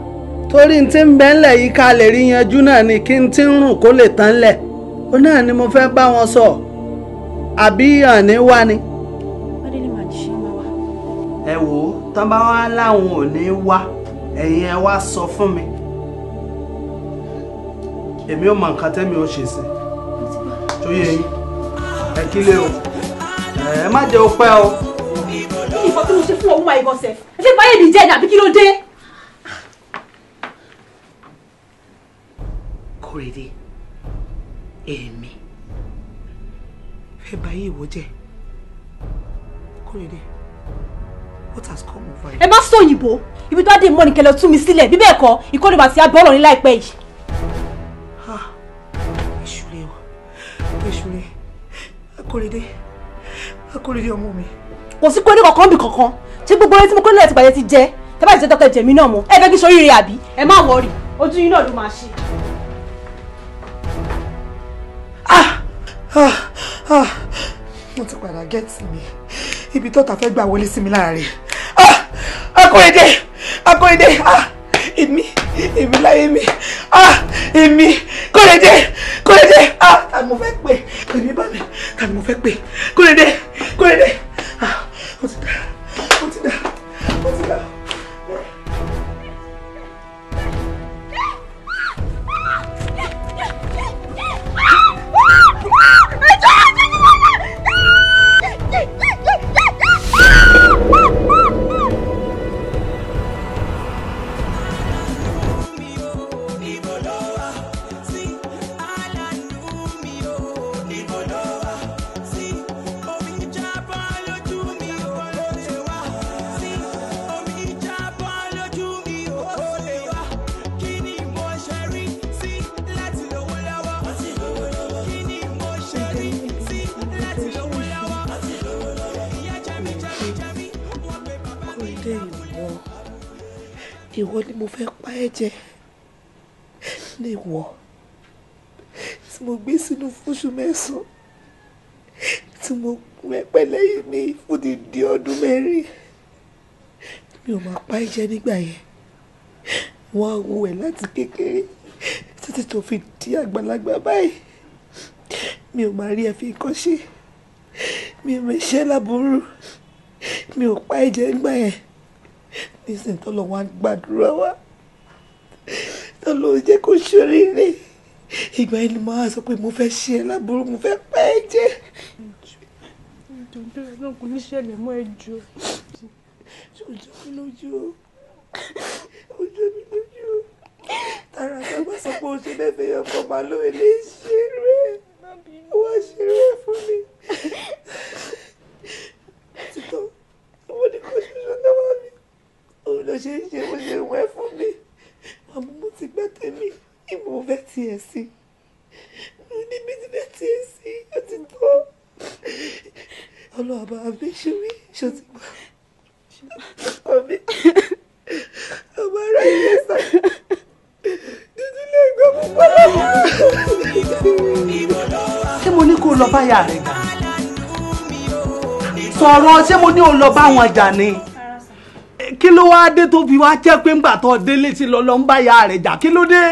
torí n ti ń bẹ́ ńlẹ̀ yìí ká lè rí yanjú náà ni kí n ti ń rùn kó lè tán lẹ̀ ó náà ni mo fẹ́ bá wọn sọ àbí àní wá ni. bádélé máa jí ṣe máa wá. ẹ wò ó tán bá wá láwọn ò ní wá ẹ̀yin ẹ wá sọ fún mi èmi ò mọ nǹkan tẹ́mi ò ṣe sí tó yẹ yín ẹ kílé o ẹ má jẹ́ ó pẹ́ o. kí ni ìfọ́ tí mo ṣe fún ọ̀hún máa ìbọn sẹ̀ ẹ fẹ́ báyé mi jẹ́ ní àbí kí ló dé. Kórèdé èmi fẹ́ báyé ìwọ jẹ́ Kórèdé what has come over you. ẹ má sọ òyìnbó ibi tó á dé mọ́ ni kẹlẹ́ tú mi sílẹ̀ bí bẹ́ẹ̀ kọ́ ìkọ́ni bàtí abẹ́ ọ̀rọ̀ ní láìpẹ́ yìí. Èṣùlẹ̀ Akórèdé ọmọ mi. kò sí kórèdé kankan bí kankan tí gbogbo ẹni tí mo kórèdé láti bàjẹ́ ti jẹ́ tẹ́ bá ti jẹ́ tọ́kẹ́ jẹ̀mí náà mọ́ ẹ fẹ́ kí sórí rẹ̀ àbí ẹ má wọ̀rì ojú yín náà ló máa ṣe. wọ́n ti padà gẹ́ẹ̀tì mi ibi tọ́ta fẹ́ gbà wọlé sí mi láàrin. Akórèdé èmi láyé mi èmi Kórèdé ta ni mo fẹ́ pè kàní bá mi ta ni mo fẹ́ pè Kórèdé ó ti dá. Ìwọ ni mo fẹ́ pa ẹ̀jẹ̀ ní ìwọ tí mo gbé sínú fóṣù mẹ́sàn-án tí mo pẹ́ lẹ́yìn mi fún dídí ọdún mẹ́rin mi ò máa pa ẹ̀jẹ̀ nígbà yẹn wọ́n á wò ẹ́ láti kékeré títí tó fi di àgbàlagbà báyìí mi ò máa rí ẹ fi nǹkan ṣe mi ò mẹ́ṣẹ́ láburú mi ò pa ẹ̀jẹ̀ nígbà yẹn nísìnyí tó lọ wá gbàdúrà wa tó lọ jẹ́ kó ṣoríire ìgbà yẹn ni mo á sọ pé mo fẹ́ ṣe ẹ́ láburú mo fẹ́ pa ẹ́ jẹ́ ẹjọ́ nítorí náà kò ní ṣẹlẹ̀ mọ́ ẹjọ́. ojú mi lójú ojú mi lójú tara sábà sọ pé o ṣe bẹ́ẹ̀ fẹ́ yọ ọkọ̀ máa lóye lè ṣe rẹ̀ wọ́n ṣe rẹ̀ fún mi. títọ́ wọ́n ní kò ṣoṣo náà mi òun ló ṣe ń ṣe bó ṣe wẹ́ fún mi àmọ́ mo ti gbẹ́ tèmi ìmọ̀ fẹ́ tiẹ̀ sí níbi tí bẹ́ẹ̀ tiẹ̀ sí ó ti tọ́ ọlọ́ọ̀bá àbí ṣúwí ṣó ti gbọ́ ọmọ ọmọ ara ilé sá dúdú lè gbọ́ púpọ̀ ṣé mo ní kó lọ bá yà rẹ̀ jà sọ̀rọ̀ ṣé mo ní o lọ bá wọn jà ni kí ló wá dé tó fi wá jẹ́ pé ńgbà tó délé tí lọ ń bá yà rẹ̀ jà kí ló dé.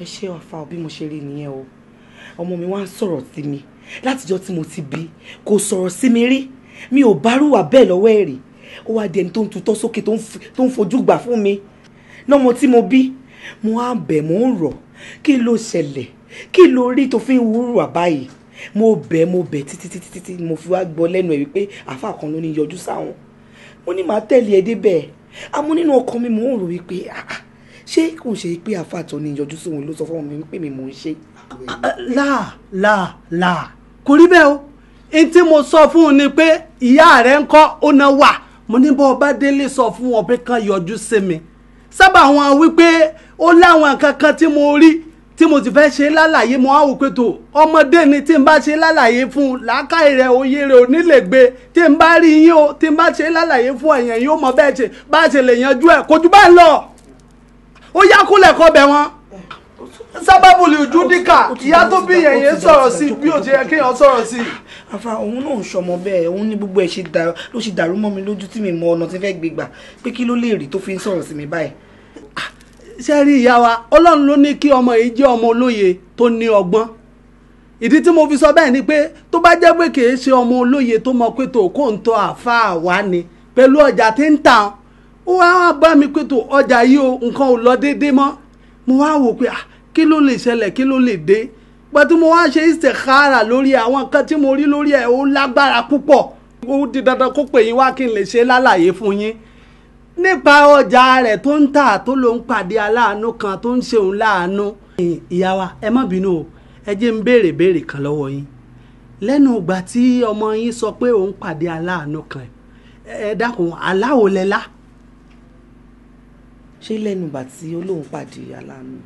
ẹ ṣe ọ̀fà bí mo ṣe rí nìyẹn o ọmọ mi wá ń sọ̀rọ̀ sí mi látijọ́ tí mo ti bí kò sọ̀rọ̀ sí mi rí mi ò bá rúwà bẹ́ẹ̀ lọ́wọ́ ẹ̀ rí ó wá di ẹni tó ń tutọ́ sókè tó ń fojú gbà fún mi lọ́mọ tí mo bí mo á bẹ̀ mo ń rọ̀ kí ló ṣẹlẹ̀ kí ló rí tó fi ń wúrúwà báyìí mo bẹ̀ títí mo fi wá gbọ́ lẹ́nu ẹ̀ wípé àáfà kan ló ní yọjú sáwọn mo ní màá tẹ̀lé ẹ débẹ̀ àmọ́ nínú ọkàn mi mò ń rò wípé ṣé kò ṣe pé àáfà tó ní yọjú sóhun ló sọ fún mi wípé mi mò ń ṣe. láà kò rí bẹ́ẹ̀ o n tí mo sọ fún un ni pé ìyá rẹ̀ ń kọ́ ó náà wà mo ní bọ́ ọba délé sọ fún wọn pé kán yọjú sí mi sábà wọn wípé ó láwọn nǹkan kan tí mo rí tí mo ti fẹ́ ṣe lálàyé mo á wò pé tó ọmọdé ni tí n bá ṣe lálàyé fún un làákàyè rẹ̀ òye rẹ̀ ò ní lè gbé tí n bá rí yín o tí n bá ṣe lálàyé fún ẹ̀yàn yóò mọ bẹ́ẹ̀ ṣe bá ṣe lè yanjú ẹ̀ kò jù bá ń lọ ó yá kúlẹ̀ kọ́ bẹ̀ wọ́n sábàbùlì ojú díkà ìyá tó bí yẹ̀yẹ́ sọ̀rọ̀ sí bí ó ti yẹ kéèyàn sọ̀rọ̀ sí. àfa òun náà ń sọmọ bẹ́ẹ̀ òun ní gbogbo ẹ̀ ló ṣe dàrú mọ́ mi lójú tí mi mọ ọ̀nà tí fẹ́ gbé gbà pé kí ló lè rí tó fi ń sọ̀rọ̀ sí mi báyìí. ṣé rí ìyá wa ọlọ́run ló ní kí ọmọ yìí jẹ́ ọmọ olóye tó ní ọgbọ́n ìdí tí mo fi sọ bẹ́ẹ̀ ni pé tó bá jẹ́ pé kìí ṣe ọmọ olóye tó mọ pé tó kó ń tọ́ àfa àwa ni pẹ̀lú ọjà tí ń tà ó wá bá mi pé tó ọjà yìí o nǹkan ò lọ déédéé mọ́ mo wá wò pé kí ló lè ṣẹlẹ̀ kí ló lè dé pẹ̀tù mo wá ṣe istikhara lórí àwọn nǹkan tí mo rí lórí ẹ̀ ó lágbára púpọ̀ ó di dandan kó pè yín wá kí n lè ṣe lálàyé fún yín nípa ọjà rẹ̀ tó ń tà tó ló ń pàdé aláàánú kan tó ń ṣe òun láàánú. ìyá wa ẹ má bínú o ẹ jẹ́ ń béèrè kan lọ́wọ́ yín lẹ́nu ìgbà tí ọmọ yín sọ pé òun pàdé aláàánú kan ẹ dákun aláwo lẹ́lá. ṣé lẹ́nu ìgbà tí olóhùn pàdé aláàánú.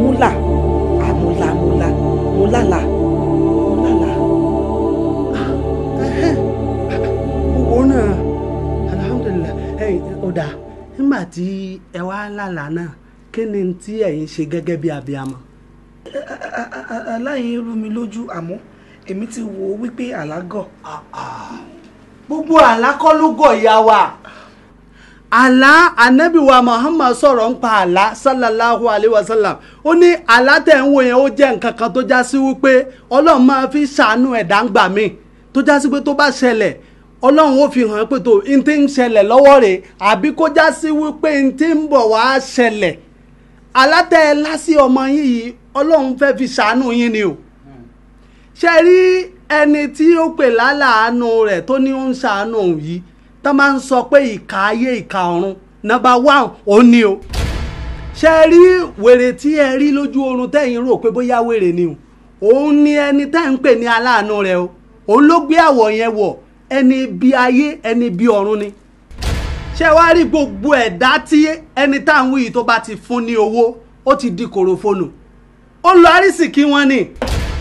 múlá owó náà alhamdulilayi ọ̀dà nígbà tí ẹ wá lálàá náà kí ni tí ẹ̀yin ṣe gẹ́gẹ́ bí abiyamọ. aláyé rú mi lójú àmọ́ èmi ti wò ó wípé àlágọ̀. gbogbo àlá kọ́ ló gọ̀ ìyá wa àlá ànábì wa Muhammad sọ̀rọ̀ ń pa àlá sallallahu alayhi wa sallam ó ní àlá tẹ̀ ń wò yẹn ó jẹ́ nǹkan kan tó já sí wípé ọlọ́run máa fi ṣàánú ẹ̀dá ń gbà mí tó já sí pé tó bá ṣẹlẹ̀ ọlọ́run ó fi hàn pé tó n ti ń ṣẹlẹ̀ lọ́wọ́ rẹ̀ àbí kó já sí wípé n ti ń bọ̀ wá ṣẹlẹ̀ àlá tẹ̀ ẹ lásì ọmọ yín yìí ọlọ́run fẹ́ fi ṣàánú yín ni o ṣe rí ẹni tí ó pè láláàánú rẹ̀ tó ní ó ń ṣàánú òun yìí tó máa ń sọ pé ìka ayé ìka ọ̀run number one ó ní o ṣe rí wèrè tí ẹ rí lójú oorun tẹ́yìn rò pé bóyá wèrè ni o òun ni ẹni tẹ́ ń pè ní aláàánú rẹ̀ o òun ló gbé àwọ̀ yẹn wọ̀ ẹni bí ayé ẹni bí ọ̀run ni ṣe wá rí gbogbo ẹ̀dá tí ẹni tá à ń wí yìí tó bá ti fún ní owó ó ti di kòròfónù ó lọ àrísìkí wọn ni.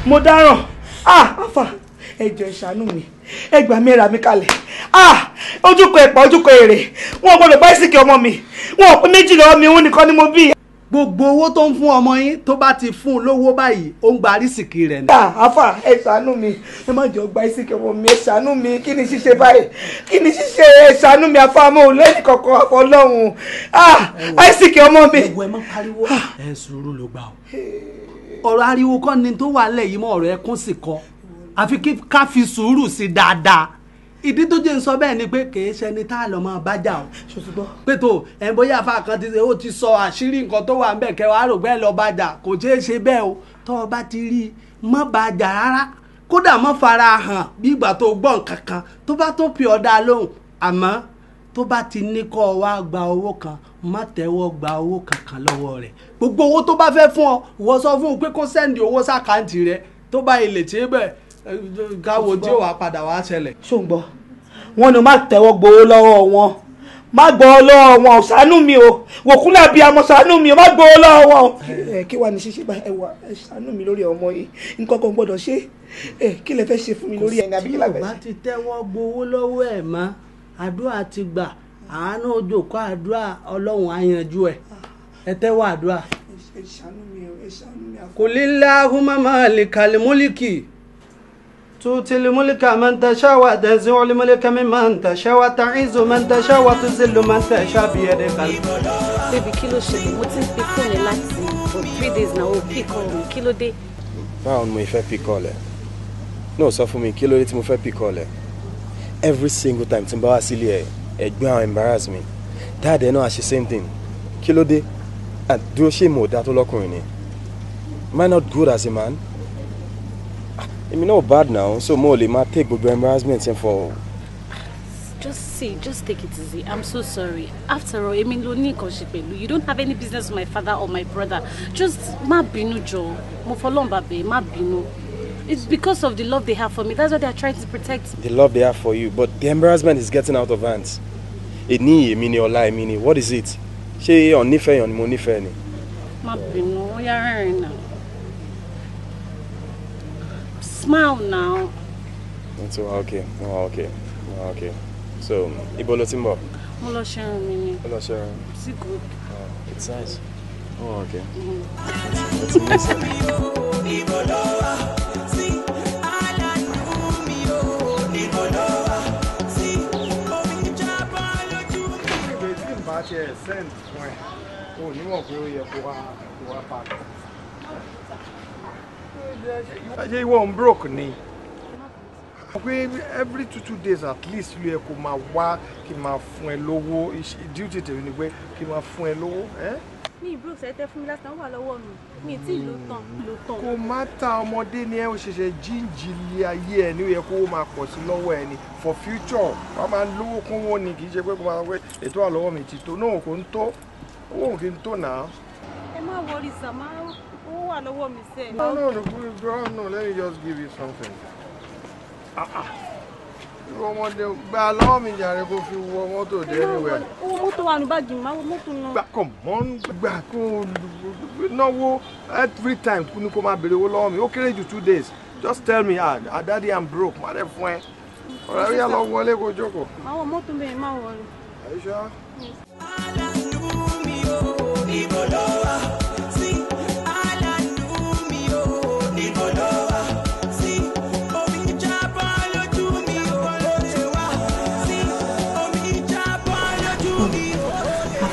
mo dáràn àfà ẹjọ ìṣàánú mi ẹgbà mi ra mi kalẹ̀ ojúkọ ẹ̀pà ojúkọ èrè wọn gbọ́dọ̀ báísíkì ọmọ mi wọn ò pé méjì lọ́wọ́ mi òun nìkan ni mo bí. gbogbo owó tó ń fún ọmọ yín tó bá ti fún un lówó báyìí ó ń gba àrísìkí rẹ̀ ni. àfà ẹ ṣàánú mi ẹ má jọ gba ìsìnkì ọmọ mi ẹ ṣàánú mi kí ni ṣíṣe báyìí kí ni ṣíṣe ẹ ṣàánú mi àfà ọmọ òun lẹ́yìn kankan àfọlọ́hún àìsìnkì ọmọ mi. gbogbo ẹ má pariwo ẹ sùúrù ló gbà o ọ̀rọ̀ ariwo kọ́ ni tó wà lẹ̀ yìí mọ́ ọ̀rọ̀ ẹkún sì kọ́ àfi ká fi sùúrù sí dáadáa ìdí tó jẹ́ ń sọ bẹ́ẹ̀ ni pé kìí ṣẹni tá a lọ máa bá jà o pé tó ẹ̀ bóyá afa kan ti ṣe ó ti sọ àṣírí nǹkan tó wà ń bẹ̀ kẹwàá rò bẹ́ẹ̀ lọ bá jà kò ṣeé ṣe bẹ́ẹ̀ o tó o bá ti rí i má bá jà rárá kódà má fara hàn bí ìgbà tó gbọ́ nǹkan kan tó bá tó pè ọ́ dá lóhùn àmọ́ tó bá ti ní kọ́ ọ wá gba owó kan má tẹ́wọ́ gba owó kankan lọ́wọ́ rẹ̀ gbogbo owó tó bá fẹ́ fún ọ ìwọ sọ fún un pé kó sẹ́ndì owó sàkáǹtì rẹ̀ tó bá ilé tí bẹ́ẹ̀ káwo tí ó wàá padà wá ṣẹlẹ̀. ṣùgbọ́n wọn ni má tẹ́wọ́ gbowó lọ́wọ́ wọn má gbowó lọ́wọ́ wọn ṣàánú mi o wòkúnlẹ̀ bí amọ̀ ṣàánú mi o má gbowó lọ́wọ́ wọn. kí wàá ní ṣíṣe bá ẹ wà ẹ ṣàánú mi lórí ọmọ yìí nǹkan kan gbọ́dọ̀ ṣe kí lẹ fẹ́ ṣe fún mi lórí ẹni àbí kí lẹ fẹ́ ṣe. tí o bá ti tẹ́wọ́ gbowó lọ́wọ́ ẹ̀ mọ́ àdúrà ti gbà àánú òjòkó àdúrà ọlọ́run á yanjú ẹ̀ ẹ tẹ́wọ́ àdúrà. ẹ ṣàánú mi o ẹ ṣàánú mi. Kulillahumma malikal mulki tutil mulka man tasha wa tanzi'ul mulka mimman tasha wa ta'izzu man tasha wa tuzillu man tasha biyadikal. Baby, kí ló ṣẹlẹ̀? Mo ti ń pe fóònù ẹ láti for 3 days now o pick call mi kí ló dé? Báwo ni mo fẹ́ pick call ẹ? No, sọ fún mi kí ló dé tí mo fẹ́ pick call ẹ? Every single time tí n bá wá sílé ẹ ẹ̀gbọ́n àwọn embarrass me. Dad ẹ náà ṣe same thing. Kí ló dé? Dúró ṣé mo dá tó lọ́kùnrin ni? Am I not good as a man? I'm not bad now, so mo lè máa take gbogbo embarrassment for. Just take it easy. I'm so sorry. After all, èmi ló ní nǹkan ṣe pẹ̀lú. You don't have any business with my father or my brother. Just má bínú jọ̀ọ́. Mo fọlọ́run bàbá má bínú. It's because of the love they have for me. That's what they are trying to protect. The love they have for you, but the embarrassment is getting out of hands. Èmi ni ọ̀la èmi ni. What is it? Ṣé onífẹ̀ẹ́ ni mo nífẹ̀ẹ́ ni? Má bínú, ó yá rẹ́rìn náà. Smile now. It's okay. Oh, okay. Oh, okay. So, ibo lo ti ń bọ̀? Mo lọ ṣerun mi ni. Mo lọ ṣerun. Is it good? Oh, it's nice. Oh, okay. It's amazing. Ṣé ìwọ ń broke ni? Every 2 days at least ló yẹ kó máa wá kí n máa fún ẹ lówó duty tèmi ni pé kí n máa fún ẹ lówó. Mi ìbúrò ṣẹ́tẹ́ fún mi láti náà wà lọ́wọ́ mi tí ìlú tán kò má ta ọmọdé ni ẹ ó ṣẹ̀ṣẹ̀ jíǹjì lé ayé ẹ ní ó yẹ kó máa pọ̀ sí lọ́wọ́ ẹ ni for future wọ́n máa lówó kúnwó ni kì í ṣe pé kó máa pé ètò àlọ́wọ́ mi ti tó náà kò ń tó owó kì í tó náà. ẹ má wọrí sàmá owó wà lọ́wọ́ mi sẹ́ẹ̀. No, let me just give you something. Ọmọdé gba lọ́wọ́ mi jàre kó fi wọ mọ́tò dé anywhere. Owó mọ́tò wà ní báàgì mi, máa wọ mọ́tò náà. Gbà come on gbà kó náwó every time ní kó máa béèrè owó lọ́wọ́ mi ó kéré jù 2 days just tell me daddy I'm broke má dẹ̀ fún ẹ ọ̀rẹ́ yà lọ wọlé kó jókòó. Àwọn mọ́tò bẹ́ẹ̀ máa wọlé. Are you sure?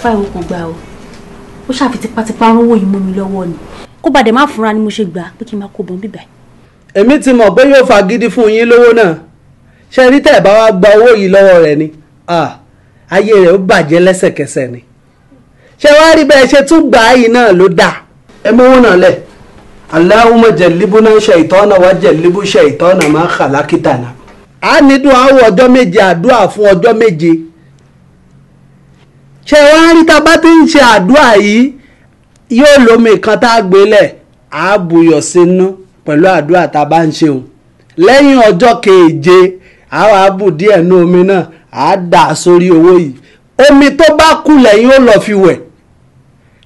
Ìwọ kò gbà o ó ṣàfi tipátipá rówó yìí mọ́ mi lọ́wọ́ ni kó bàdé má fúnra ni mo ṣe gbà pé kí n máa kó bọ́n bíbá. Èmi ti mọ̀ pé yóò fagídí fún yín lówó náà ṣe rí tẹ̀ bá wá gba owó yìí lọ́wọ́ rẹ̀ ni ayé rẹ̀ ó bàjẹ́ lẹ́sẹ̀kẹsẹ̀ ni ṣe wá rí bẹ́ẹ̀ ṣe tún gbà á yìí náà ló dà ẹ mọ́wọ́ náà lẹ̀ Allahumma jallibuna shaytana wa jallibu shaytana ma khalaqtana. A nídùn àwọ̀ ọjọ́ méje àdúrà fún ọjọ́ méje ṣe wá rí tá bá ti ń ṣe àdúrà yìí yóò lómi kan tá a gbélẹ̀ á buyọ̀ sínú pẹ̀lú àdúrà tá a bá ń ṣeun lẹ́yìn ọjọ́ keje àwọn abù díẹ̀ ní omi náà á dà sórí owó yìí omi tó bá kù lẹ́yìn ó lọ fi wẹ̀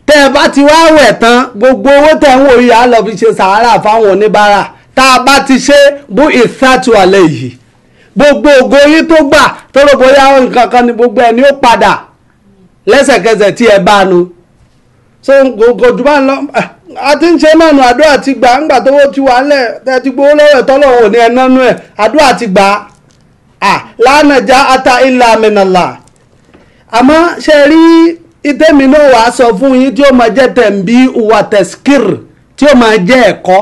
tẹ́ ẹ bá ti wá wẹ̀ tán gbogbo owó tẹ̀ ń wò yìí á lọ fi ṣe sàárà fáwọn oníbàárà tá a bá ti ṣe bú ìfẹ́tù alẹ́ yìí gbogbo ògo yìí tó gbà tó rò bóyá nǹkan kan ni gbogbo ẹni ó padà lẹ́sẹ̀kẹsẹ̀ tí ẹ bá nu so kò jù bá ń lọ a ti ń ṣe náà nù àdúrà ti gbà ńgbà tó ti wà ńlẹ̀ tẹ́ ti gbowó lọ́wọ́ ẹ̀ tọ́lọ́wọ́ ní ẹ̀ná nú ẹ̀ àdúrà ti gbà lánàá já ata ilà minallah àmọ́ ṣe rí ìtẹ́mi náà wàá sọ fún yín tí ó máa jẹ́ tẹ̀m̀bí ìwà tẹ̀skìr tí ó máa jẹ́ ẹ̀kọ́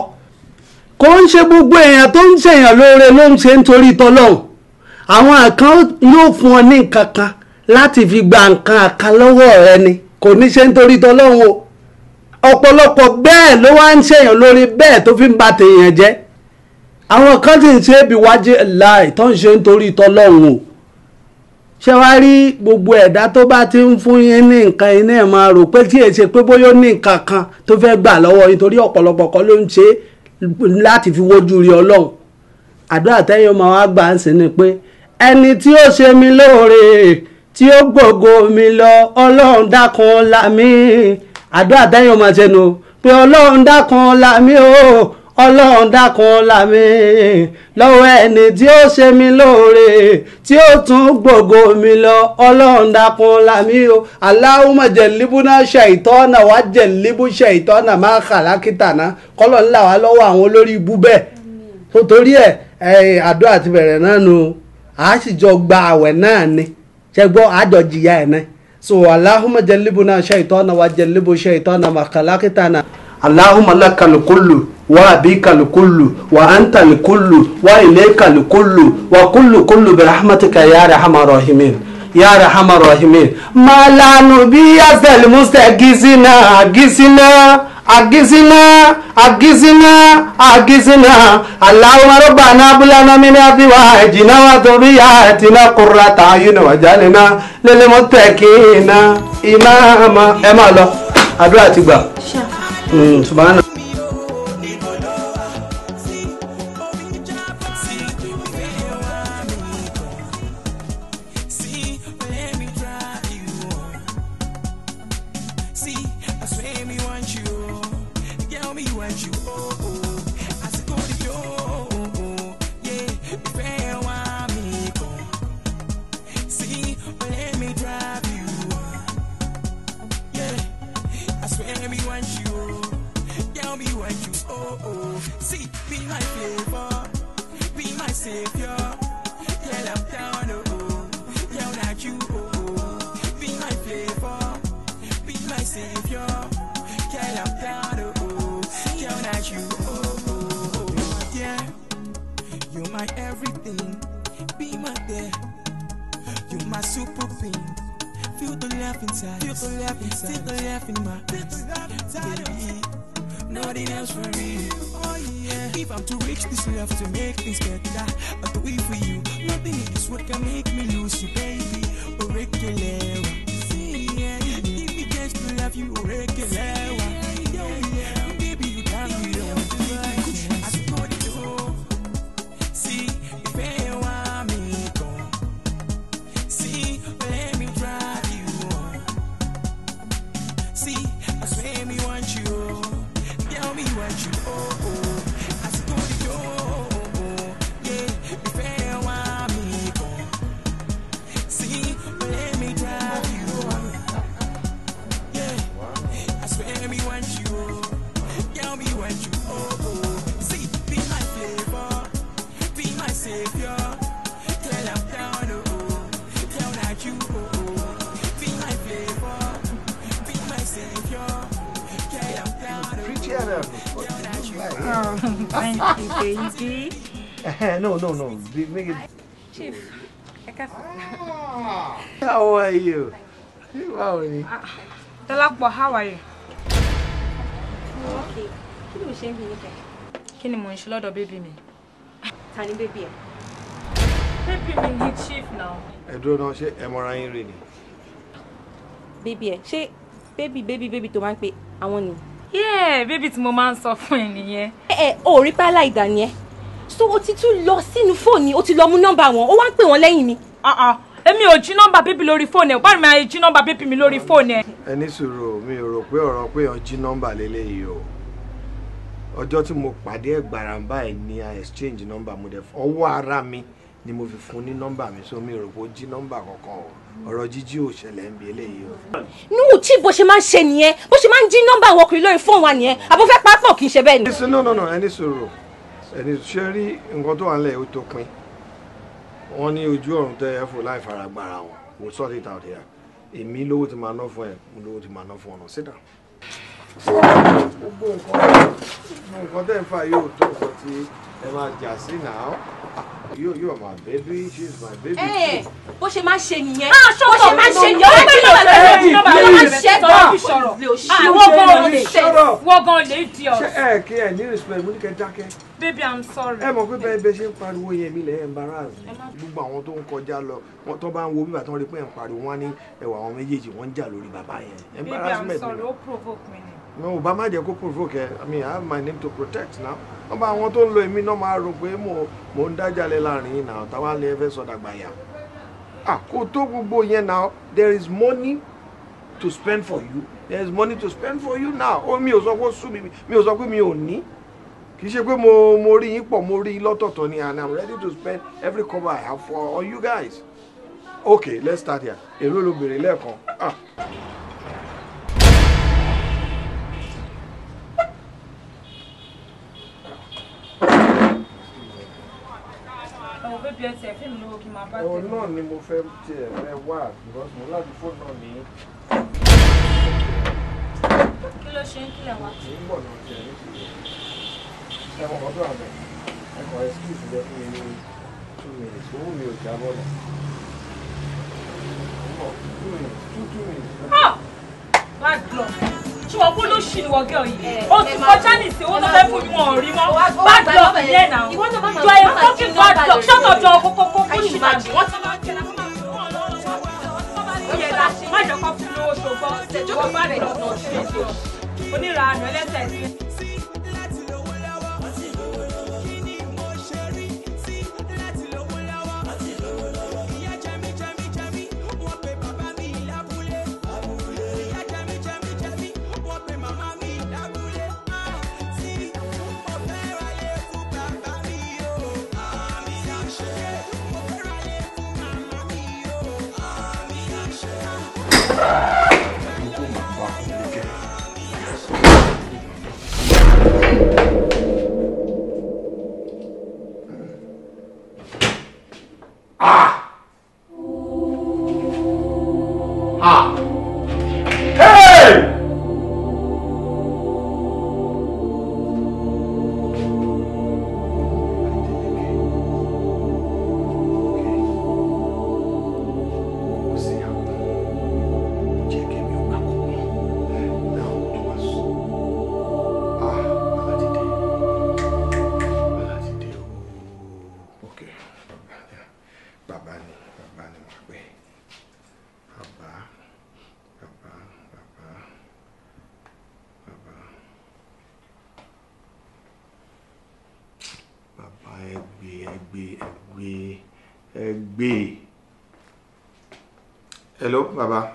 kò ń ṣe gbogbo èèyàn tó ń ṣèyàn lóore ló ń ṣe nítorí tọ́lọ́hùn àwọn kan yóò fún ọ ní nǹkan kan láti fi gba nǹkan àká lọ́wọ́ rẹ ni kò ní ṣe nítorí tọ́lọ́run o ọ̀pọ̀lọpọ̀ bẹ́ẹ̀ ló wá ń ṣèyàn lórí bẹ́ẹ̀ tó fi ń ba tèèyàn jẹ́ àwọn kan sì ń ṣe bí wájú láì tó ń ṣe nítorí tọ́lọ́run o ṣé wàá rí gbogbo ẹ̀dá tó bá ti ń fún yín ní nǹkan iná ẹ̀ máa rò pé tí èsì pé bóyá ó ní nǹkan kan tó fẹ́ gbà lọ́wọ́ yín torí ọ̀pọ̀lọpọ̀ kan ló ń ṣe láti fi wojú rí ọlọ́run àdúrà tẹ́yìn máa wá gbà ń sìn ni pé ẹni tí ó ṣe mí lóore tí ó gbògo mi lọ ọlọ́run dákun là mí àdúrà tẹ́yìn máa ṣe nu pé ọlọ́run dákun là mí o ọlọ́run dákun là mí lọ́wọ́ ẹni tí ó ṣe mí lóore tí ó tún gbògo mi lọ ọlọ́run dákun là mí o Allahumma jẹ̀líbúná ṣàìtọ́nà wá jẹ̀líbú ṣàìtọ́nà máa kàlákìtàná kọ́lọ̀ ńlá wa lọ́wọ́ àwọn olórí ibú bẹ́ẹ̀ tó torí ẹ̀ àdúrà ti bẹ̀rẹ̀ náà nu a sì jọ gba àwẹ̀ náà ni ṣe gbọ́ àjọ jìyà ẹ̀ náà so Allahumma jẹ̀líbúná ṣàìtọ́nà wá jẹ̀líbú ṣàìtọ́nà máa kàlákìtàná Allahumma lakal kullu wa abikal kullu wa antal kullu wa ilaykal kullu wa kullu bi rahmatika ya arhamar rahimin ya arhamar rahimin malanu bi asal mustaqizina agizina Allahumma rabbana bulana min azwajina wa dhurriyyatina qurrata a'yun waj'alna lil muttaqina imama ẹ máa lọ àdúrà ti gbà subhana No. Make it. Chief, how are you? How are you? Dolapo, how are you? Okay. Kí ló ṣe ń bí níkẹ́? Kí ni mo ń ṣe lọ́dọ̀ baby mi? Ta ni baby ẹ? Baby mi ni chief now. Edun náà ṣe ẹ mọ́ra yín rè ni. Baby ẹ, ṣé baby tó máa ń pè àwọn ni? Yeah, baby tí mo máa ń sọ fún ẹ nìyẹn. Ó rí pálá ìdá ni ẹ. So o ti tún lọ sínú fóònù o ti lọ mú nọ́mbà wọn ó wá ń pè wọ́n lẹ́yìn mi. Èmi ò jí nọ́mbà bébí lórí fóònù ẹ̀ báwo ni màá jí nọ́mbà bébí mi lórí fóònù ẹ̀. Ẹ ní sùúrù mi ò rò pé ọ̀rọ̀ pé ó jí nọ́mbà lélẹ́yìí o ọjọ́ tí mo pàdé ẹ̀gbàràǹbá ẹ̀ ní a exchange nọ́mbà mo dẹ̀ ọwọ́ ara mi ni mo fi fún ní nọ́mbà mi so mi ò rò pé ó jí nọ́mbà kankan o ọ̀rọ̀ jíjí ò ṣẹlẹ̀ ń bí eléyìí o. nínú tí bó ṣe máa ń ṣe nìyẹn bó ṣe máa ń jí nọ́mbà àwọn ọkùnrin lórí fóònù wa nìyẹn àbó fẹ́ pápọ̀ kì í ṣe bẹ́ẹ̀ ni. no ẹ ní sùúrù ẹni ṣe rí nǹkan tó wà nílẹ̀ ó tó pin wọ́n ní ojú ọ̀run tẹ́ ẹ fò láì fara gbára wọn we'll sort it out here èmi lówó ti máa ná fún ẹ mo lówó ti máa ná fún ọ̀nà sídà. gbogbo nǹkan tẹ́ ń fà yóò tó nǹkan tí ẹ máa jà sí náà You are my baby. She's my baby. Ẹ bó ṣe máa ṣe nìyẹn. Bó ṣe máa ṣe nìyẹn. Ó gbé lọ sí nọ́mbà lọ́wọ́ ṣe sọ̀rọ̀ fi sọ̀rọ̀. Wọ́n gan lè di ọ̀. Ṣé ẹ kí ẹ ní respect mo ní kẹ́ dákẹ́? Baby, I'm sorry. Ẹ mọ̀ pé bẹ́ẹ̀ ṣe ń pariwo yẹn mi lẹ̀ embarrass. Gbogbo àwọn tó ń kọjá lọ wọ́n tó bá ń wo bíbà tó ń rí pé ń pariwo wọn ní ẹwà àwọn méjèèjì wọ́n ń jà lórí bàbá yẹn. Baby, I'm sorry. Ó provoke me ni. No, ò bá má jẹ́ kó provoke ẹ. I mean, I have my name to protect now. Wọ́n bá àwọn tó ń lo èmi náà máa rò pé mò ń dájàlẹ̀ láàrin yìí náà táwa lè fẹ́ sọ̀dà gbàyà. Kò tó gbogbo yẹn now. There is money to spend for you. There is money to spend for you now. Ó mi ò sọ pé sú mi ò sọ pé mi ò ní. Kì í ṣe pé mo rí yín pọ̀ mo rí yín lọ́tọ̀ọ̀tọ̀ ni and I'm ready to spend every cover I have for all you guys. Okay, let's start here. Èrò ló bèrè lẹ́ẹ̀kan. Ẹ̀wọ̀n náà ni mo fẹ́ tiẹ̀ fẹ́ wá because mo láti fóònù náà ní. Kí ló ṣe ń kílẹ̀ wá? Mo ń bọ̀ náà tiẹ̀ ní ti ẹ̀wọ̀n ọdún àbẹ̀ ẹ̀kọ́ excuse jẹ́ fún mi ní 2 minutes owó mi ò jábọ̀ lọ. 2 minutes 2 minutes. Bad luck. Ṣé wọ́n kó ló ṣì ní wọ́gẹ́ yìí? Ó ti kọjá nìsín owó tó fẹ́ fún mi wọn ò rí mọ́. Bad luck yẹn náà. Jọ ẹ̀ fucking bad luck. Ṣọ́tọ̀ jọ kókó kó ṣì máa jù. Wọ́n ti máa jẹ́ lápá máa fún wọn lọ́wọ́. Ó yẹ ká má jẹ́ kó fún lówó ṣògbọ́n. Ṣèjọba bá rẹ̀ lọ́nà ṣe. Onírànú ẹlẹ́sẹ̀ sí. Hello, Baba.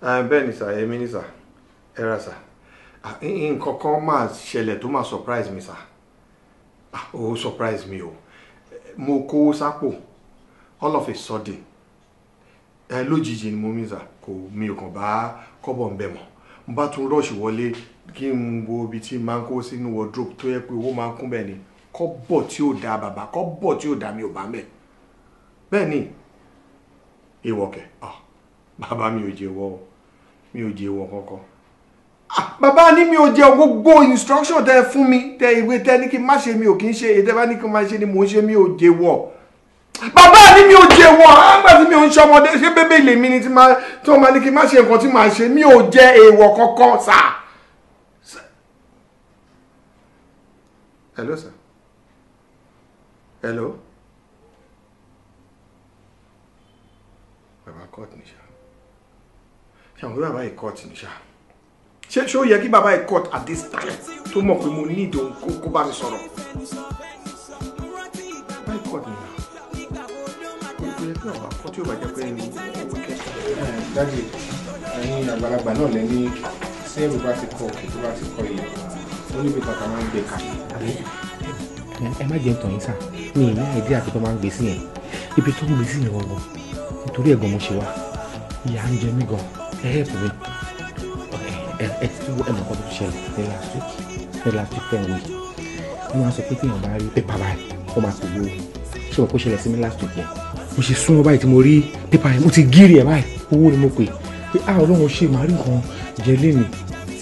Bẹ́ẹ̀ ni sà, èmi ni sà. Ẹ ra sà. Nǹkan kan máa ṣẹlẹ̀ tó máa surprise mi sà. Ó surprise mi o. Mo kó sápò all of a sudden. Lójijì ni mo mi sà. Mi ò kàn bá kọ́bọ̀ ń bẹ̀ mọ́. Mo bá tún rush wọlé kí n wo ibi tí máa ń kó sínú wardrobe tó yẹ pé owó máa ń kún bẹ́ẹ̀ ni. Kọ́bọ̀ tí ò dáa bàbá, kọ́bọ̀ tí ò dáa mi ò bá mẹ́. Bẹ́ẹ̀ ni. Ìwọ̀kẹ̀. Bàbá mi ò jẹ́wọ́ kankan. Bàbá ní mi ò jẹ́ gbogbo instruction tẹ́ fún mi tẹ ìwé tẹ́ ní kí n má ṣe mi ò kí ń ṣe ètẹ́ bá ní kí n má ṣe ni mò ń ṣe mi ò jẹ́wọ́. Bàbá ní mi ò jẹ́wọ́ àgbà tí mi ò ń ṣọmọdé ṣé bébè ilé mi ni tí wọ́n máa ní kí n má ṣe nǹkan tí màá ṣe mi ò jẹ́ èèwọ̀ kankan sà. Hello sir. Hello. Bàbá court ní ṣá. Ṣé àwọn bàbá yìí court ní ṣá? Ṣé ó yẹ kí bàbá yìí court at this time tó mọ̀ pé mo ní ìdòun kó bá mi sọ̀rọ̀? Bàbá yìí court ní ṣá. Ó yẹ kí bàbá court yóò bá jẹ́ pé ẹni owó kẹ́kẹ́. Dájú, ẹ̀yin àgbàlagbà náà lẹ ní ṣé ẹ̀rù bá ti kọ òkè tó bá ti kọ iye ó níbi kan tá máa ń gbé ká. Ẹ má jẹun tàn yín sà, mi ì ní àìdí àti tó máa ń gbé sí yẹn. Ibi tó ń gbé sí yẹn gangan nítorí ẹ̀gbọ́n mo ṣe wá ìyá ń jẹ mí gan ẹ help mi ẹ ti wọ ẹmọ kan tó ṣẹlẹ̀ ní last week 10 week wọ́n á sọ pé téèyàn bá rí pépà báyìí ó máa pèlú ṣé wọ́n kó ṣẹlẹ̀ sí mi last week yẹn mo ṣe súnmọ́ báyìí tí mo rí pépà yẹn mo ti gírí ẹ̀ báyìí owó ni mo pè pé Ọlọ́run ṣe máa rí nǹkan jẹ lémi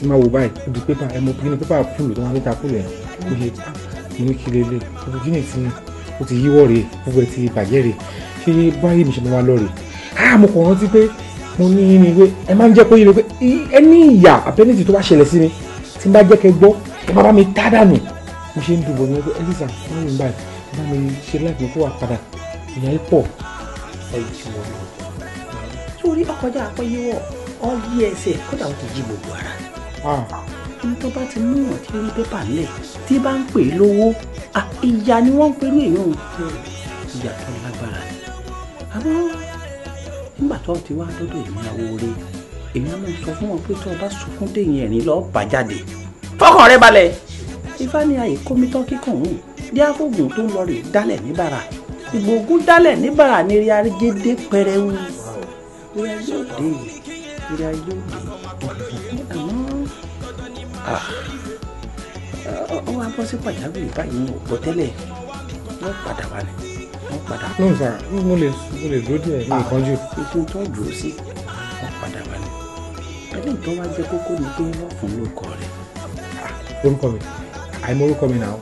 tí máa wò báyìí ó di pépà ẹ mọ pé ní pépà púlù tó máa fi ta púlù yẹn mo ṣe mo ní kí lélẹ̀ opportunity ó ti yíwọ́ rèé gbogbo ẹ̀ ti bàjẹ́ rèé ṣé báyìí mi ṣe máa lọ rèé mo kàn rántí pé mo ní ní pé ẹ máa ń jẹ́ pé yín pé ẹni ìyà àbẹ́nìtì tó bá ṣẹlẹ̀ sí mi tí n bá jẹ́ kẹ́ gbọ́ ẹ bá mi tá dànù mo ṣe ń dùbọ̀ ní pé Elisa wọ́n mi báyìí bá mi ṣe láìpẹ́ kó wà padà ìyá yìí pọ̀ sórí ọkọjá àpẹyẹwọ ọ yí ẹsẹ̀ kódà ó ti jí gbogbo ara ní tó bá ti mú wọn tí rí pépà ńlẹ̀ tí bá ń pè é lówó ìyá ni wọ́n ń pẹ̀lú èèyàn ìyá tó lágbára ni àmọ́ nígbà tó ti wá dọ́dọ̀ èmi àwòrán èmi á máa sọ fún wọn pé tó o bá sunkún déyìn ẹ̀rín lọ́ọ́ bà jáde fọkàn rẹ balẹ̀ ifá ní àyè kómítọ́ kíkàn òun dí àfọ̀gùn tó ń lọ rè dálẹ̀ níbàrà ìgbògun dálẹ̀ níbàrà ní rí arígédé pẹrẹwu rí ayé òde rí ayé òde àmọ́ ọ wá bọ́ sí pàjáwìrì báyìí ní òpó tẹ́lẹ̀ wọ́n padà wá ní wọ́n padà. no sir mo lè dúró díẹ̀ ní ìkánjú. ètò tó dúró sí wọ́n padà wá ní ẹni tó wá jẹ́ kókó ni pé wọ́n fún lórúkọ rẹ̀. orúkọ mi àìmọ̀ orúkọ mi náà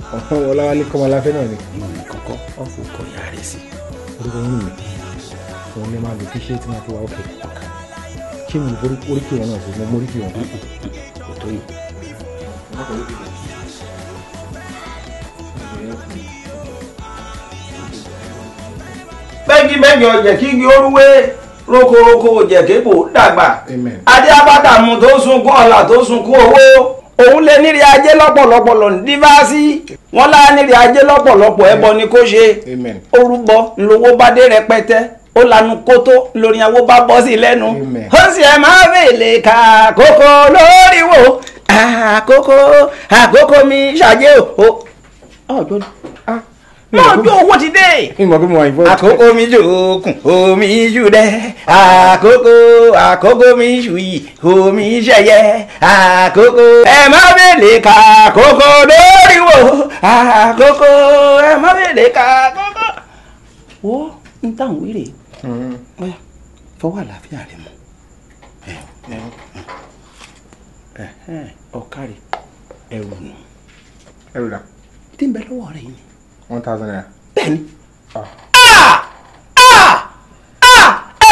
Ọláwálé Kọ́mọláfẹ́ náà ni. mo ní kọ́kọ́ wọ́n fún ọkọ̀ ìyá rẹ̀ sí. orúkọ mi nìyẹn òun ni máa lò kí ṣé tí máa fi wá òkè ṣé mo lè oríkì wọn náà sí mo mọ oríkì wọn. kò tó yìí. bẹ́ẹ̀gì bẹ́ẹ̀gì ọ̀jẹ̀ kí igi orúwé rokoroko ọ̀jẹ̀ kébò dàgbà adé abátàmù tó sunkún ọ̀là tó sunkún owó òun lè nírí ajé lọ́pọ̀lọpọ̀ lọ ní dífásí wọ́n lá nírí ajé lọ́pọ̀lọpọ̀ ẹbọ ni kó ṣe orúbọ ńlówó bá dé rẹpẹtẹ ó lanu kótó lórí awó bá bọ́ sí lẹ́nu ó sì ẹ̀ máa fèlè ká àkókò lórí wò àkókò mi ṣàjẹ́ o ọjọ́ lọ́jọ́ owó ti dé àkókò mi jòkùn omi jù dẹ́ àkókò mi jù yìí omi ṣẹ̀yẹ àkókò ẹ má bèlè ká àkókò lórí wò àkókò ẹ má bèlè ká àkókò. wo n táwọn wíìrè fọwọ́ àlàáfíà rẹ mọ́ ọ̀kárì ẹrù nù. ẹrù dà. tí ń bẹ lọ́wọ́ rẹ yìí. 1,000 naira. bẹ́ẹ̀ni.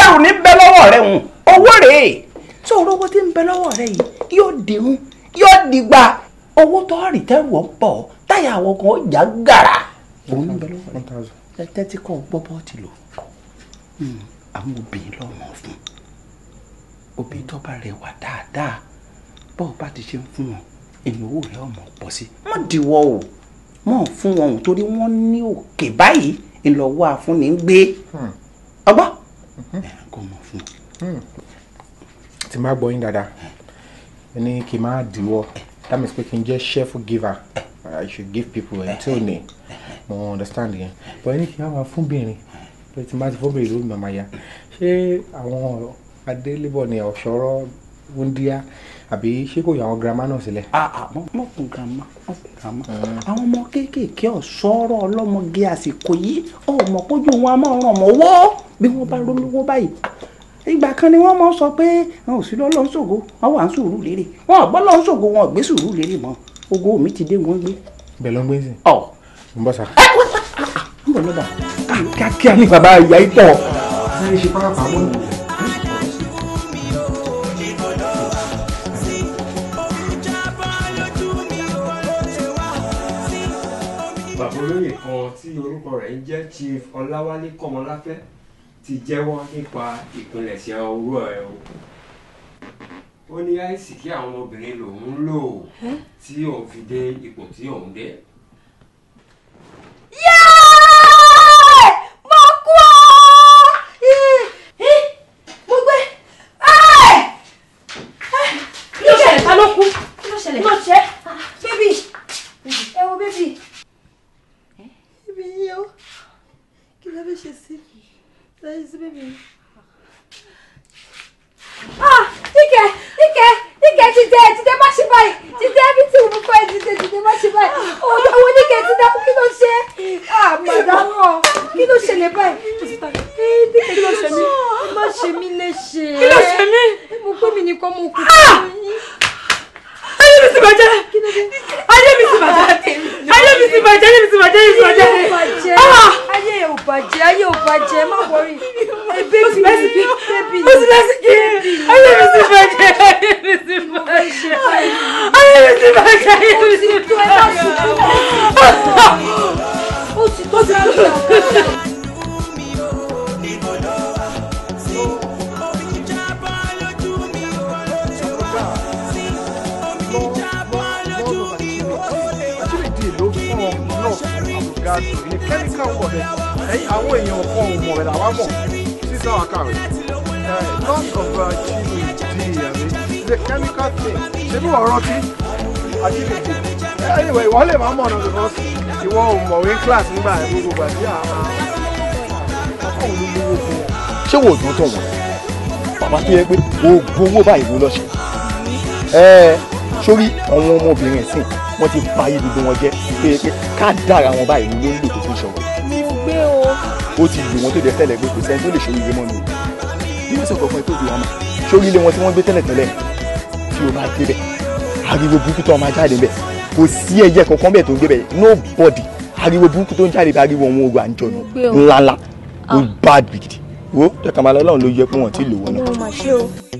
ẹrù ní bẹ lọ́wọ́ rẹ hùn owó rèé tó owó tí ń bẹ lọ́wọ́ rẹ yìí yóò dìhun yóò dìgbà owó tó rí tẹ́rù ọ̀ pọ̀ táyà àwọn kan ó jà gàrà. òun ní bẹ lọ́wọ́ rẹ tẹ́tí kọ́ gbọ́ bọ́ ti lò àwọn obìnrin lọ́mọ fún obìnrin tó bá rẹwà dáadáa bọ́ọ̀ bá ti ṣe ń fún wọn ìnáwó rẹ ọmọ pọ̀ sí wọ́n dìwọ́ o mọ̀ fún wọn torí wọ́n ní òkè báyìí ìlọ́wọ́ àfúnni ń gbé ọgbọ́n kò mọ̀ fún un. tí máa gbọ́ yín dáadáa ẹni kì í máa dìwọ́ that means pé kí n jẹ́ cheerful giver I should give people ẹ̀ tí ò ní mo understand yẹn but ẹni kì í máa fún bìnrin pé tí n bá ti fún bìnrin lórí màmá ya ṣé àwọn adélébọ̀ ni ọ̀ṣọ́rọ̀ wúndíá àbí ṣé kò yọ àwọn girama náà sílẹ̀. mọ̀kùn girama àwọn ọmọ kéékèèké ọ̀ṣọ́rọ̀ ọlọ́mọge àsìkò yìí ọmọ pójú wọn a máa ràn mọ́ wọ́ bí wọ́n bá rólówó báyìí. ìgbà kan ni wọ́n máa sọ pé wọn ò sí lọ́lọ́ ń ṣògo wọ́n wà ń sùúrù lérè wọn ò gbọ́ lọ́ ń ṣògo wọn ò gbé sùúrù lérè mọ́ ògo mi ti dé wọ́n gbé. bẹ́ẹ̀ ló ń gbé sí. ọ̀ ń bọ̀ sá. ń bọ̀ lọ́dà. kíákíá ní bàbá ìyá ìtọ̀. sáré ṣe pápá mọ́ nù. bàbá olóyè kan tí orúkọ rẹ̀ ń jẹ́ Chief Ọláwálé Kọ́mọláfẹ́ ti jẹ́wọ́ nípa ìpilẹ̀ṣẹ̀ owó ẹ̀ o. ó ní àìsíkí àwọn obìnrin lòun ń lò tí òun fi dé ipò tí òun dé. mo kú mo gbé kí ló ṣẹlẹ̀ ta ló kú kí ló ṣẹlẹ̀ má ṣe bébì ẹ wo bébì bébì yìí o kí ló fẹ́ ṣe sí lẹ́yìn sí bébì yìí. Ike jíjẹ má ṣe báyìí jíjẹ bí tí òun kọ́ ẹ jíjẹ má ṣe báyìí owó níkẹ́ ti dákú kí ló ṣe màdánù kí ló ṣẹlẹ̀ báyìí kí ló ṣe mí má ṣe mí léṣe kí ló ṣe mí mo pé mi nìkan mo kú fún yín. Ayé mi ti bàjẹ́ ayé mi ti bàjẹ́ ayé mi ti bàjẹ́ ayé mi ti bàjẹ́ ayé mi ti bàjẹ́. ayé ò bàjẹ́ má wọrí bébí ayé mi ti bàjẹ́ ayé mi ti bàjẹ́ ó ti tó ní chemical word àwọn èèyàn kan ò mọ̀ ẹ̀ làwọn mọ̀ sísá wa kàwé lots of the chemical thing ṣe bí wọ́n rántí ajínigbé anyway wọ́n lè máa mọ̀ ọ̀nà because ìwọ ò mọ̀wé class nígbà gbogbo àti àwọn ọkọ̀ olúwo fún wọn. ṣé wo òdùn tó wọn bàbá tó yẹ pé oògùn owó báyìí ló lọ́ṣẹ̀ sórí àwọn ọmọbìnrin ẹ̀sìn wọ́n ti fa ayé gbogbo wọn jẹ́ tó yẹ pé ká dára wọn báyìí ló ń lò tó fi ṣọwọ́. mo gbé o. ó ti lù wọn tó dẹ tẹ́lẹ̀ pé kò sẹ́ni tó lè ṣòro ilé mọ́ ni o bí wọ́n sọ kọ̀ọ̀kan ètò ìgbìmọ̀ àmà sórí ilé wọn tí wọ́n gbé tẹ́lẹ̀ tí o bá débẹ̀ ariwo burúkú tó máa jáde bẹ̀ kò sí ẹyẹ kankan bẹ̀ tó ń gbé bẹ̀ nobody ariwo burúkú tó ń jáde bẹ̀ ariwo wọn ogun àǹjọ̀nù ńláńlá ó bad gidi wo jẹ́ kàmá lọ́lọ́run ló yẹ pé wọ́n ti lò wọ́n náà.